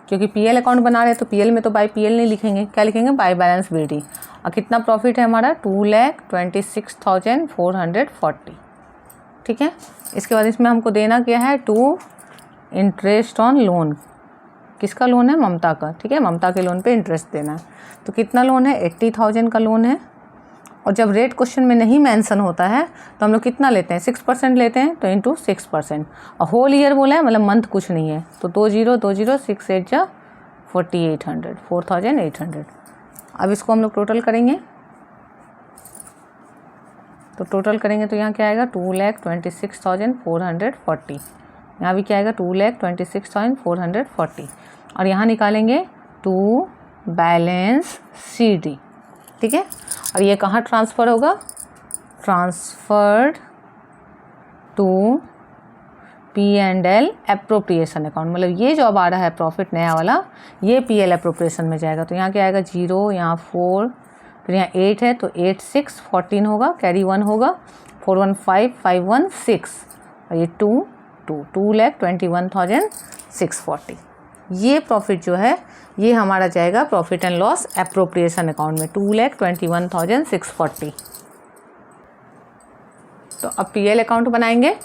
क्योंकि PL अकाउंट बना रहे हैं तो PL में तो बाय PL नहीं लिखेंगे, क्या लिखेंगे, बाय बैलेंस BD। और कितना प्रॉफिट है हमारा, 2,26,440। ठीक है। इसके बाद इसमें हमको देना क्या है, टू इंटरेस्ट ऑन लोन। किसका लोन है, ममता का, ठीक है, ममता के लोन पे इंटरेस्ट देना है। तो कितना लोन है, 80,000 का लोन है। और जब रेट क्वेश्चन में नहीं मेंशन होता है तो हम लोग कितना लेते हैं, 6% लेते हैं, तो इंटू 6%। और होल ईयर बोला है, मतलब मंथ कुछ नहीं है, तो 20 6 8 जा 4800, 4800। अब इसको हम लोग टोटल करेंगे, तो टोटल करेंगे तो यहाँ क्या आएगा, 2,26,440। यहाँ भी क्या आएगा, 2,26,440। और यहाँ निकालेंगे टू बैलेंस CD, ठीक है। और ये कहाँ ट्रांसफ़र होगा, transferred to P&L appropriation account. मतलब ये जो अब आ रहा है प्रॉफिट नया वाला, ये PL एप्रोप्रिएशन में जाएगा। तो यहाँ क्या आएगा, 0, यहाँ 4, फिर यहाँ 8 है, तो 8 6 14 होगा, कैरी 1 होगा, 4 1 5 5 1 6, और ये 2,21,640। ये प्रॉफिट जो है ये हमारा जाएगा profit and loss appropriation account में, 2,21,640। तो अब PL अकाउंट बनाएंगे,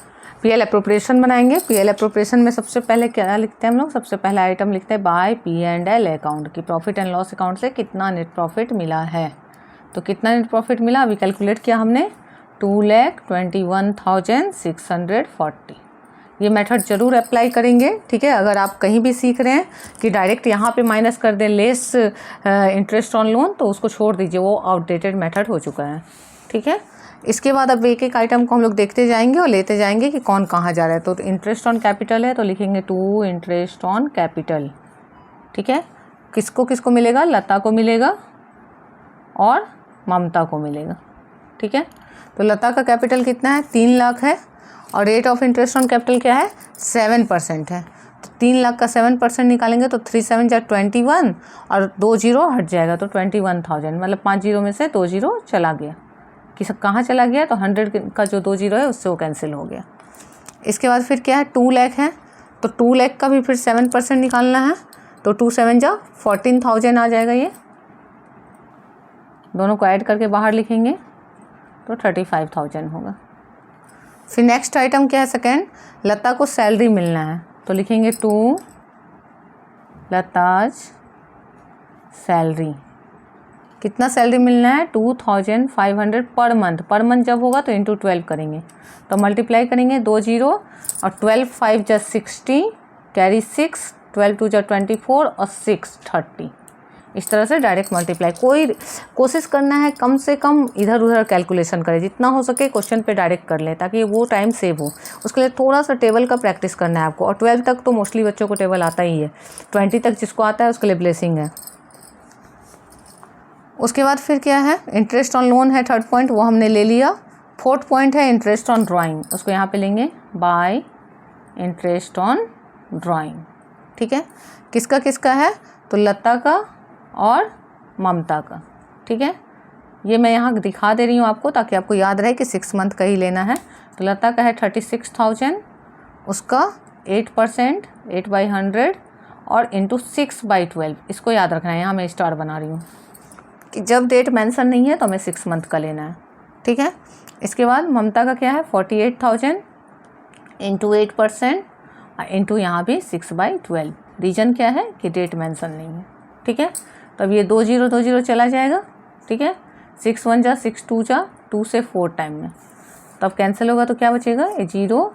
PL एप्रोप्रिएशन बनाएंगे। PL एप्रोप्रिएशन में सबसे पहले क्या लिखते हैं हम लोग, सबसे पहला आइटम लिखते हैं बाय P&L अकाउंट की प्रॉफिट एंड लॉस अकाउंट से कितना नेट प्रॉफिट मिला है। तो कितना नेट प्रॉफिट मिला, अभी कैलकुलेट किया हमने, 2,21,640। ये मेथड ज़रूर अप्लाई करेंगे, ठीक है। अगर आप कहीं भी सीख रहे हैं कि डायरेक्ट यहाँ पे माइनस कर दें लेस इंटरेस्ट ऑन लोन, तो उसको छोड़ दीजिए, वो आउटडेटेड मेथड हो चुका है, ठीक है। इसके बाद अब एक एक आइटम को हम लोग देखते जाएंगे और लेते जाएंगे कि कौन कहाँ जा रहा है। तो इंटरेस्ट ऑन कैपिटल है, तो लिखेंगे टू इंटरेस्ट ऑन कैपिटल, ठीक है। किसको किसको मिलेगा, लता को मिलेगा और ममता को मिलेगा, ठीक है। तो लता का कैपिटल कितना है, 3 लाख है, और rate of interest on capital क्या है, 7% है। तो 3 लाख का 7% निकालेंगे तो 3 7 जा 21, और 2 0 हट जाएगा, तो 21,000, मतलब 5 0 में से 2 0 चला गया। कि सब कहाँ चला गया, तो 100 का जो 2 0 है उससे वो कैंसिल हो गया। इसके बाद फिर क्या है, 2 लाख है, तो 2 लाख का भी फिर 7% निकालना है, तो 2 7 जा 14,000 आ जाएगा। ये दोनों को ऐड करके बाहर लिखेंगे तो 35,000 होगा। फिर नेक्स्ट आइटम क्या है, सेकेंड, लता को सैलरी मिलना है, तो लिखेंगे टू लताज सैलरी। कितना सैलरी मिलना है, 2,500 पर मंथ। पर मंथ जब होगा तो इंटू 12 करेंगे, तो मल्टीप्लाई करेंगे 2 0 और 12 5 जा 60, कैरी 6, 12 2 जा 24 और 6 30। इस तरह से डायरेक्ट मल्टीप्लाई। कोई कोशिश करना है कम से कम इधर उधर कैलकुलेशन करें, जितना हो सके क्वेश्चन पे डायरेक्ट कर लें, ताकि वो टाइम सेव हो। उसके लिए थोड़ा सा टेबल का प्रैक्टिस करना है आपको। और 12 तक तो मोस्टली बच्चों को टेबल आता ही है, 20 तक जिसको आता है उसके लिए ब्लेसिंग है। उसके बाद फिर क्या है, इंटरेस्ट ऑन लोन है थर्ड पॉइंट, वो हमने ले लिया। फोर्थ पॉइंट है इंटरेस्ट ऑन ड्राइंग, उसको यहाँ पे लेंगे बाय इंटरेस्ट ऑन ड्राइंग, ठीक है। किसका किसका है, तो लता का और ममता का, ठीक है। ये मैं यहाँ दिखा दे रही हूँ आपको, ताकि आपको याद रहे कि 6 मंथ का ही लेना है। तो लता का है 36,000, उसका 8%, 8/100 और इंटू 6/12, इसको याद रखना है। यहाँ मैं स्टार बना रही हूँ कि जब डेट मेंशन नहीं है तो हमें 6 मंथ का लेना है, ठीक है। इसके बाद ममता का क्या है, 48,000 इंटू 8% और इंटू यहाँ भी 6/12। रीजन क्या है कि डेट मेंशन नहीं है, ठीक है। तो अब ये 2 0 चला जाएगा, ठीक है। 6 1 जा 6 2 जा 2 से 4 टाइम में, तब कैंसिल होगा तो क्या बचेगा, ये 0,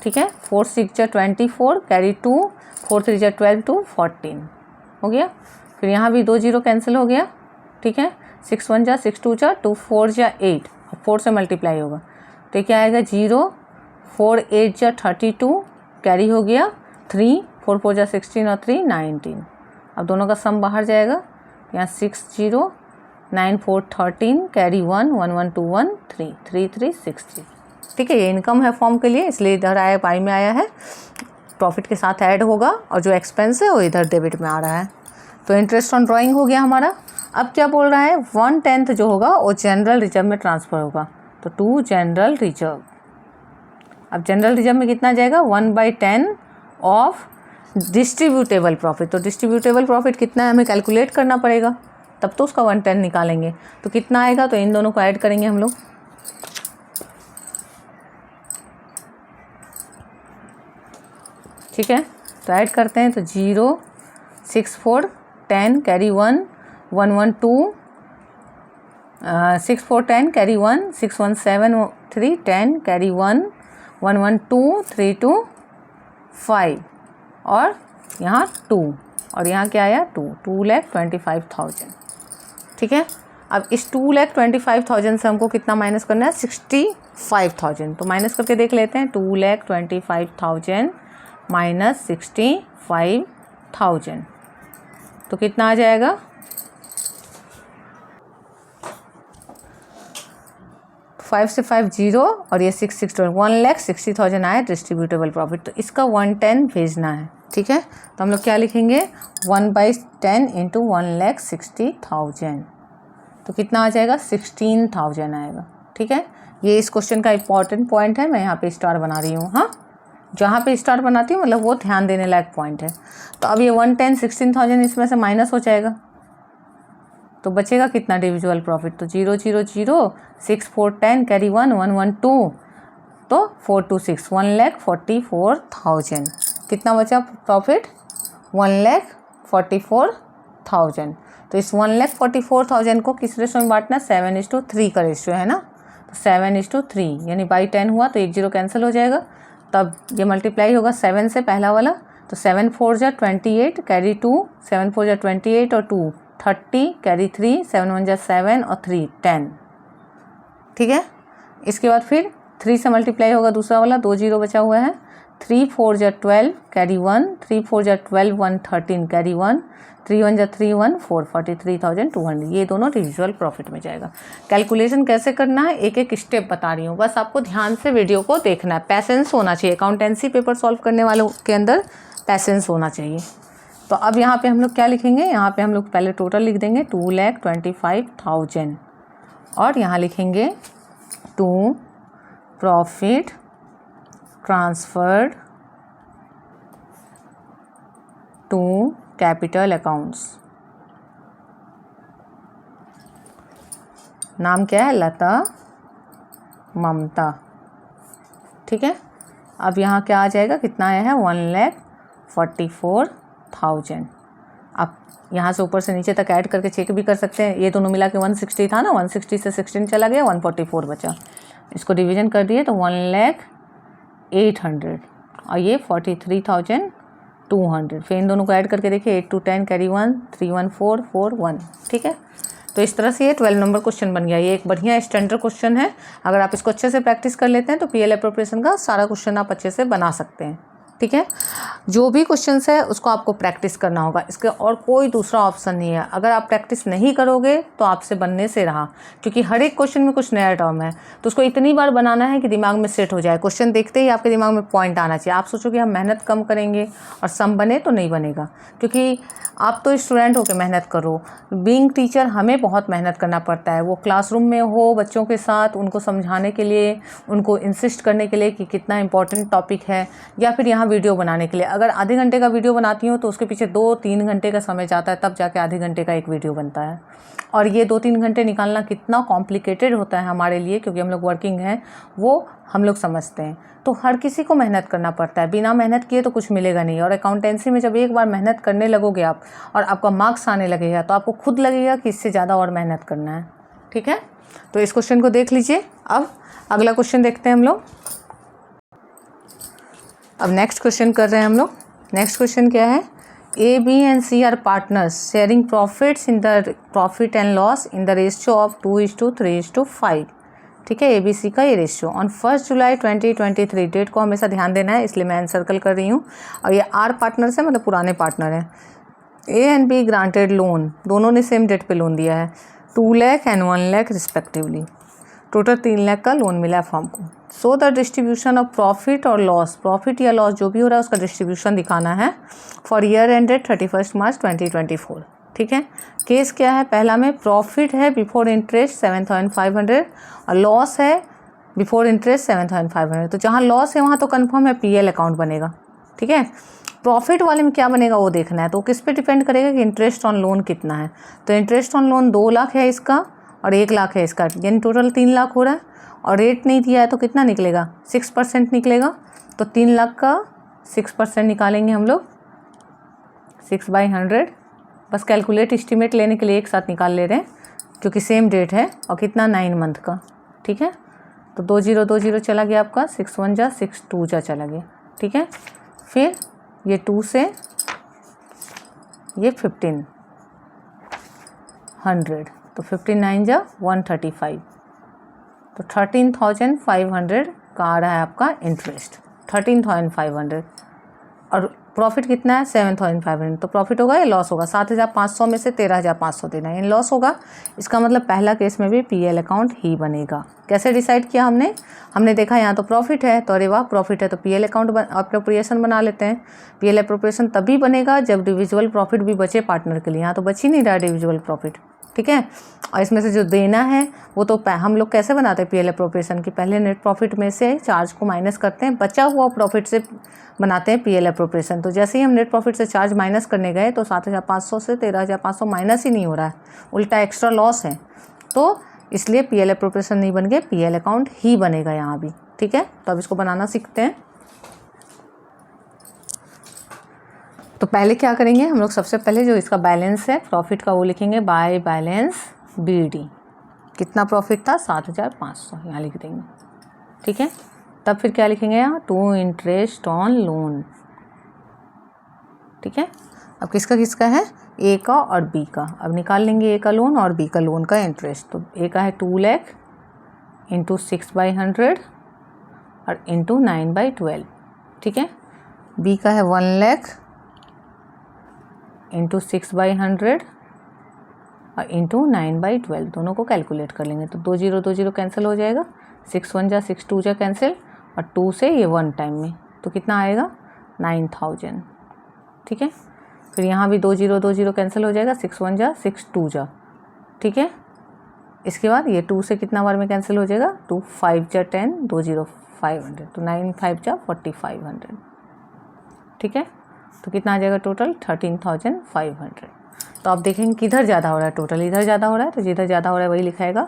ठीक है। 4 6 जा 24, कैरी 2, 4 3 जा 12 2 14 हो गया। फिर यहाँ भी 2 0 कैंसिल हो गया, ठीक है। 6 1 जा 6 2 जा 2 4 जा 8, 4 से मल्टीप्लाई होगा तो क्या आएगा 0, 4 8 जा 32, कैरी हो गया 3, 4 4 जा 16 और 3 19। अब दोनों का सम बाहर जाएगा, यहाँ 6 0 9 4 13, कैरी 1 1 1 2 1 3 3 3 6 3, ठीक है। ये इनकम है फॉर्म के लिए, इसलिए इधर आया पाई में आया है, प्रॉफिट के साथ ऐड होगा, और जो एक्सपेंस है वो इधर डेबिट में आ रहा है। तो इंटरेस्ट ऑन ड्राइंग हो गया हमारा। अब क्या बोल रहा है, 1/10 जो होगा वो जनरल रिजर्व में ट्रांसफ़र होगा, तो टू जनरल रिजर्व। अब जनरल रिजर्व में कितना जाएगा, 1/10 ऑफ डिस्ट्रीब्यूटेबल प्रॉफिट। तो डिस्ट्रीब्यूटेबल प्रॉफिट कितना है हमें कैलकुलेट करना पड़ेगा, तब तो उसका 1/10 निकालेंगे। तो कितना आएगा, तो इन दोनों को ऐड करेंगे हम लोग, ठीक है, तो ऐड करते हैं तो 0 6 4 10 कैरी 1 1 1 2 6 4 10 कैरी 1 6 1 7 3 10 कैरी 1 1 1 2 3 2 5 और यहाँ 2 और यहाँ क्या आया 2,25,000। ठीक है, अब इस 2,25,000 से हमको कितना माइनस करना है 65,000। तो माइनस करके देख लेते हैं 2,25,000 माइनस 65,000 तो कितना आ जाएगा 5 से 5 0 और ये 6 6 1,60,000 आया डिस्ट्रीब्यूटेबल प्रॉफिट। तो इसका 110 भेजना है। ठीक है, तो हम लोग क्या लिखेंगे 1/10 इंटू 1,60,000 तो कितना आ जाएगा 16,000 आएगा। ठीक है, ये इस क्वेश्चन का इंपॉर्टेंट पॉइंट है, मैं यहाँ पे स्टार बना रही हूँ। हाँ, जहाँ पे स्टार बनाती हूँ मतलब वो ध्यान देने लायक पॉइंट है। तो अब ये 110 16,000 इसमें से माइनस हो जाएगा तो बचेगा कितना डिविजुअल प्रॉफिट, तो 0 0 0 6 4 10 कैरी 1 1 1 2 तो 4 2 6 1,44,000 कितना बचा प्रॉफिट 1,44,000। तो इस 1,44,000 को किस रेशो में बांटना 7:3 का रेशियो है ना, तो 7:3 यानी बाई 10 हुआ तो 1 0 कैंसिल हो जाएगा। तब ये मल्टीप्लाई होगा 7 से पहला वाला, तो 7 4 जा 28 कैरी 2 7 4 जा 28 और 2 30 कैरी 3 7 1 जा 7 और 3 10। ठीक है, इसके बाद फिर 3 से मल्टीप्लाई होगा दूसरा वाला, 2 0 बचा हुआ है, 3 4 जा 12 कैरी 1 3 4 जा 12 1 13 कैरी 1 3 1 जा 3 1 4 43,200 ये दोनों डिविजुअल प्रॉफिट में जाएगा। कैलकुलेशन कैसे करना है एक एक स्टेप बता रही हूँ, बस आपको ध्यान से वीडियो को देखना है, पैसेंस होना चाहिए। अकाउंटेंसी पेपर सॉल्व करने वालों के अंदर पैसेंस होना चाहिए। तो अब यहाँ पे हम लोग क्या लिखेंगे, यहाँ पे हम लोग पहले टोटल लिख देंगे 2,25,000 और यहाँ लिखेंगे to profit transferred to capital accounts. नाम क्या है लता ममता। ठीक है, अब यहाँ क्या आ जाएगा कितना आया है 1,44,000। अब यहाँ से ऊपर से नीचे तक ऐड करके चेक भी कर सकते हैं, ये दोनों मिला के 160 था ना, 160 से 16 चला गया 144 बचा, इसको डिवीजन कर दिए तो 1,08,000 और ये 43,200। फिर इन दोनों को ऐड करके देखिए 8 2 10 कैरी 1 3 1 4 4 1। ठीक है, तो इस तरह से ये 12 नंबर क्वेश्चन बन गया। ये एक बढ़िया स्टैंडर्ड क्वेश्चन है, अगर आप इसको अच्छे से प्रैक्टिस कर लेते हैं तो पीएल एप्रोप्रिएशन का सारा क्वेश्चन आप अच्छे से बना सकते हैं। ठीक है, जो भी क्वेश्चंस है उसको आपको प्रैक्टिस करना होगा, इसके और कोई दूसरा ऑप्शन नहीं है। अगर आप प्रैक्टिस नहीं करोगे तो आपसे बनने से रहा, क्योंकि हर एक क्वेश्चन में कुछ नया टर्म है, तो उसको इतनी बार बनाना है कि दिमाग में सेट हो जाए। क्वेश्चन देखते ही आपके दिमाग में पॉइंट आना चाहिए। आप सोचोगे हम मेहनत कम करेंगे और सम बने, तो नहीं बनेगा, क्योंकि आप तो स्टूडेंट होकर मेहनत करो। बीइंग टीचर हमें बहुत मेहनत करना पड़ता है, वो क्लासरूम में हो बच्चों के साथ, उनको समझाने के लिए, उनको इंसिस्ट करने के लिए कि कितना इंपॉर्टेंट टॉपिक है, या फिर यहाँ वीडियो बनाने के लिए। अगर आधे घंटे का वीडियो बनाती हूँ तो उसके पीछे 2-3 घंटे का समय जाता है, तब जाके आधे घंटे का एक वीडियो बनता है। और ये 2-3 घंटे निकालना कितना कॉम्प्लिकेटेड होता है हमारे लिए, क्योंकि हम लोग वर्किंग हैं, वो हम लोग समझते हैं। तो हर किसी को मेहनत करना पड़ता है, बिना मेहनत किए तो कुछ मिलेगा नहीं। और अकाउंटेंसी में जब एक बार मेहनत करने लगोगे आप और आपका मार्क्स आने लगेगा, तो आपको खुद लगेगा कि इससे ज़्यादा और मेहनत करना है। ठीक है, तो इस क्वेश्चन को देख लीजिए। अब अगला क्वेश्चन देखते हैं हम लोग। अब नेक्स्ट क्वेश्चन कर रहे हैं हम लोग। नेक्स्ट क्वेश्चन क्या है, A B and C are partners sharing profits in the profit and loss in the ratio of 2:3:5। ठीक है, ए बी सी का ये रेशियो ऑन 1 जुलाई 2023। डेट को हमेशा ध्यान देना है, इसलिए मैं सर्कल कर रही हूँ। और ये आर पार्टनर्स है, मतलब पुराने पार्टनर हैं। A and be granted loan, दोनों ने सेम डेट पे लोन दिया है, 2 lakh and 1 lakh respectively. Total 3 lakh का लोन मिला है फर्म को। So the distribution of profit और लॉस, प्रॉफिट या लॉस जो भी हो रहा है उसका डिस्ट्रीब्यूशन दिखाना है फॉर ईयर एंडेड 31 मार्च 2024। ठीक है, केस क्या है, पहला में प्रॉफिट है बिफोर इंटरेस्ट 7,500 और लॉस है बिफोर इंटरेस्ट 7,500। तो जहाँ लॉस है वहाँ तो कंफर्म है पीएल अकाउंट बनेगा। ठीक है, प्रॉफिट वाले में क्या बनेगा वो देखना है। तो किस पे डिपेंड करेगा कि इंटरेस्ट ऑन लोन कितना है। तो इंटरेस्ट ऑन लोन 2 लाख है इसका और 1 लाख है इसका, यानी टोटल 3 लाख हो रहा है। और रेट नहीं दिया है तो कितना निकलेगा 6% निकलेगा। तो 3 लाख का 6% निकालेंगे हम लोग, 6/100। बस कैलकुलेट एस्टिमेट लेने के लिए एक साथ निकाल ले रहे हैं क्योंकि सेम डेट है और कितना 9 मंथ का, ठीक है। तो 2020 चला गया आपका, 6 1 जा 6 2 जा चला गया, ठीक है। फिर ये 2 से ये 1500, तो 15 9 जा 135, तो 13,500 का आ रहा है आपका इंटरेस्ट, 13,500। और प्रॉफिट कितना है 7,500, तो प्रॉफिट होगा या लॉस होगा? 7,500 में से 13,500 देना है, इन लॉस होगा। इसका मतलब पहला केस में भी पीएल अकाउंट ही बनेगा। कैसे डिसाइड किया हमने देखा यहाँ तो प्रॉफिट है, तो अरे वाह प्रॉफिट है तो पीएल अकाउंट अप्रोप्रिएशन बना लेते हैं। पीएल अप्रोप्रिएशन तभी बनेगा जब डिविजुअल प्रॉफिट भी बचे पार्टनर के लिए। यहाँ तो बच ही नहीं रहा डिविजुअल प्रॉफिट, ठीक है। और इसमें से जो देना है वो तो हम लोग कैसे बनाते हैं पीएल अप्रोप्रिएशन की, पहले नेट प्रॉफिट में से चार्ज को माइनस करते हैं, बचा हुआ प्रॉफिट से बनाते हैं पीएल अप्रोप्रिएशन। तो जैसे ही हम नेट प्रॉफिट से चार्ज माइनस करने गए तो 7,500 से 13,500 माइनस ही नहीं हो रहा है, उल्टा एक्स्ट्रा लॉस है। तो इसलिए पीएल अप्रोप्रिएशन नहीं बन गए, पीएल अकाउंट ही बनेगा यहाँ भी, ठीक है। तो अब इसको बनाना सीखते हैं। तो पहले क्या करेंगे हम लोग, सबसे पहले जो इसका बैलेंस है प्रॉफिट का वो लिखेंगे बाय बैलेंस बीडी। कितना प्रॉफिट था 7,500, यहाँ लिख देंगे, ठीक है। तब फिर क्या लिखेंगे यहाँ, टू इंटरेस्ट ऑन लोन, ठीक है। अब किसका किसका है, ए का और बी का। अब निकाल लेंगे ए का लोन और बी का लोन का इंटरेस्ट। तो ए का है 2 लाख इंटू 6/100 और इंटू 9/12, ठीक है। बी का है 1 लाख इंटू 6/100 और इंटू 9/12, दोनों को कैलकुलेट कर लेंगे। तो 2020 कैंसिल हो जाएगा, 6 1 जा 6 2 जा कैंसिल, और 2 से ये 1 टाइम में, तो कितना आएगा 9,000, ठीक है। फिर यहाँ भी 2020 कैंसिल हो जाएगा, 6 1 जा 6 2 जा, ठीक है। इसके बाद ये 2 से कितना बार में कैंसिल हो जाएगा, 2 5 जा 10, 20 500, तो 9 5 जा 4500, ठीक है। तो कितना आ जाएगा टोटल 13,500। तो आप देखेंगे किधर ज़्यादा हो रहा है, टोटल इधर ज़्यादा हो रहा है, तो जिधर ज़्यादा हो रहा है वही लिखाएगा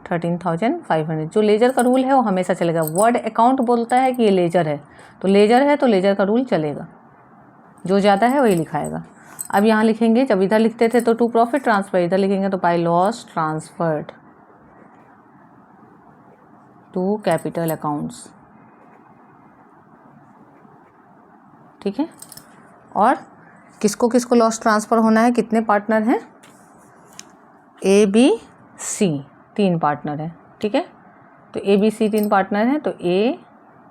13,500। जो लेजर का रूल है वो हमेशा चलेगा। वर्ड अकाउंट बोलता है कि ये लेजर है, तो लेजर है तो लेजर का रूल चलेगा, जो ज़्यादा है वही लिखाएगा। अब यहाँ लिखेंगे, जब इधर लिखते थे तो टू प्रॉफिट ट्रांसफर, इधर लिखेंगे तो by loss transferred to capital accounts, ठीक है। और किसको किसको लॉस ट्रांसफ़र होना है, कितने पार्टनर हैं, ए बी सी 3 पार्टनर हैं, ठीक है। तो ए बी सी 3 पार्टनर हैं, तो ए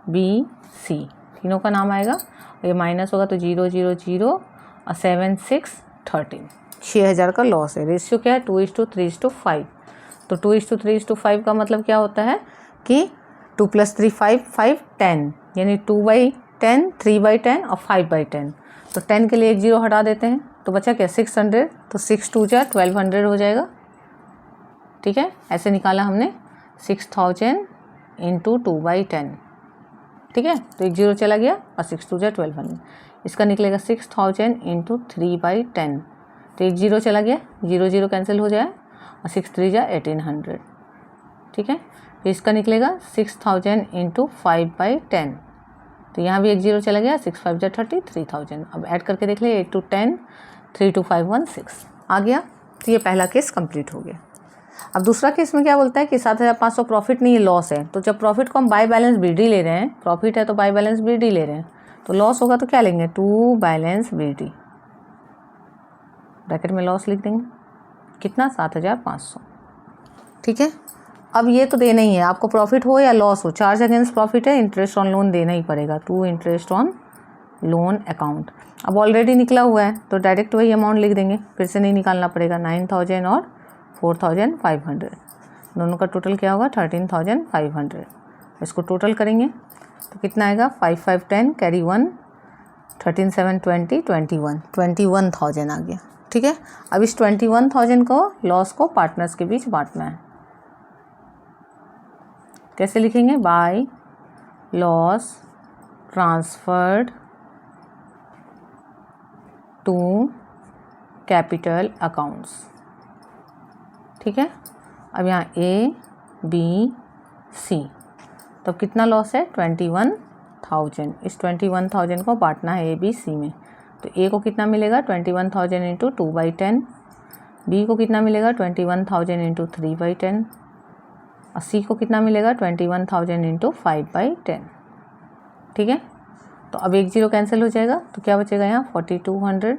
बी सी तीनों का नाम आएगा। ये माइनस होगा तो 0 0 0 और 7 6 13, 6,000 का लॉस है। रेशियो क्या है 2:3:5। तो 2:3:5 का मतलब क्या होता है कि 2 + 3 5 5 10, यानी 2/10 3/10 और 5/10। तो 10 के लिए एक 0 हटा देते हैं, तो बचा क्या 600, तो 6 2 जा 1200 हो जाएगा, ठीक है। ऐसे निकाला हमने 6,000 इंटू 2/10, ठीक है। तो एक 0 चला गया और 6 2 जा 1200। इसका निकलेगा 6,000 इंटू 3/10, तो एक 0 चला गया, 0 0 कैंसिल हो जाए और 6 3 जा 1800, ठीक है। फिर इसका निकलेगा 6,000 इंटू 5/10, तो यहाँ भी एक 0 चला गया, 6 5 जा 30, 3,000। अब ऐड करके देख ले, 8 2 10 3 2 5 1 6 आ गया। तो ये पहला केस कंप्लीट हो गया। अब दूसरा केस में क्या बोलता है कि 7,500 प्रॉफिट नहीं है, लॉस है। तो जब प्रॉफिट को हम बाय बैलेंस बीडी ले रहे हैं, प्रॉफिट है तो बाय बैलेंस बीडी ले रहे हैं, तो लॉस होगा तो क्या लेंगे, टू बैलेंस बीडी, ब्रैकेट में लॉस लिख देंगे, कितना 7,500, ठीक है। अब ये तो देना ही है आपको, प्रॉफिट हो या लॉस हो, चार्ज अगेंस्ट प्रॉफिट है, इंटरेस्ट ऑन लोन देना ही पड़ेगा, to interest on loan account. अब ऑलरेडी निकला हुआ है तो डायरेक्ट वही अमाउंट लिख देंगे, फिर से नहीं निकालना पड़ेगा। 9,000 और 4,500, दोनों का टोटल क्या होगा 13,500। इसको टोटल करेंगे तो कितना आएगा, 5 5 10 कैरी 1, 13 7 20 21,000 आ गया, ठीक है। अब इस 21,000 को लॉस को पार्टनर्स के बीच बांटना है। कैसे लिखेंगे, by loss transferred to capital accounts, ठीक है। अब यहाँ ए बी सी, तो कितना लॉस है 21 21,000, इस 21,000 को बांटना है ए बी सी में। तो ए को कितना मिलेगा 21,000 इंटू 2/10, बी को कितना मिलेगा 21,000 इंटू 3/10 और सी को कितना मिलेगा 21,000 इंटू 5/10। ठीक है, तो अब एक जीरो कैंसिल हो जाएगा तो क्या बचेगा यहाँ 4200,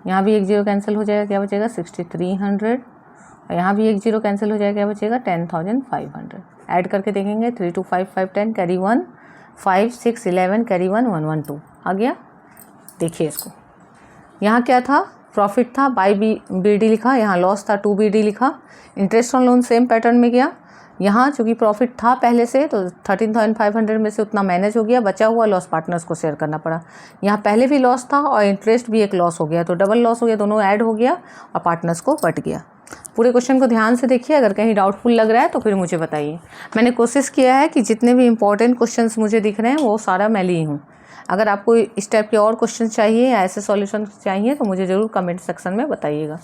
यहाँ भी एक जीरो कैंसिल हो जाएगा, क्या बचेगा 6300 और यहाँ भी एक जीरो कैंसिल हो जाएगा, क्या बचेगा 10,500। ऐड करके देखेंगे 3 2 5 5 10 कैरी 1 5 6 11 कैरी 1 1 1 2 आ गया। देखिए इसको, यहाँ क्या था प्रॉफिट था बाई बी डी लिखा, यहाँ लॉस था 2BD लिखा। Interest on loan same pattern में गया, यहाँ चूँकि प्रॉफिट था पहले से तो 13,500 में से उतना मैनेज हो गया, बचा हुआ लॉस पार्टनर्स को शेयर करना पड़ा। यहाँ पहले भी लॉस था और इंटरेस्ट भी एक लॉस हो गया, तो डबल लॉस हो गया, दोनों ऐड हो गया और पार्टनर्स को बट गया। पूरे क्वेश्चन को ध्यान से देखिए, अगर कहीं डाउटफुल लग रहा है तो फिर मुझे बताइए। मैंने कोशिश किया है कि जितने भी इंपॉर्टेंट क्वेश्चंस मुझे दिख रहे हैं वो सारा मैं ली हूँ। अगर आपको इस टाइप के और क्वेश्चन चाहिए या ऐसे सॉल्यूशन चाहिए तो मुझे ज़रूर कमेंट सेक्शन में बताइएगा।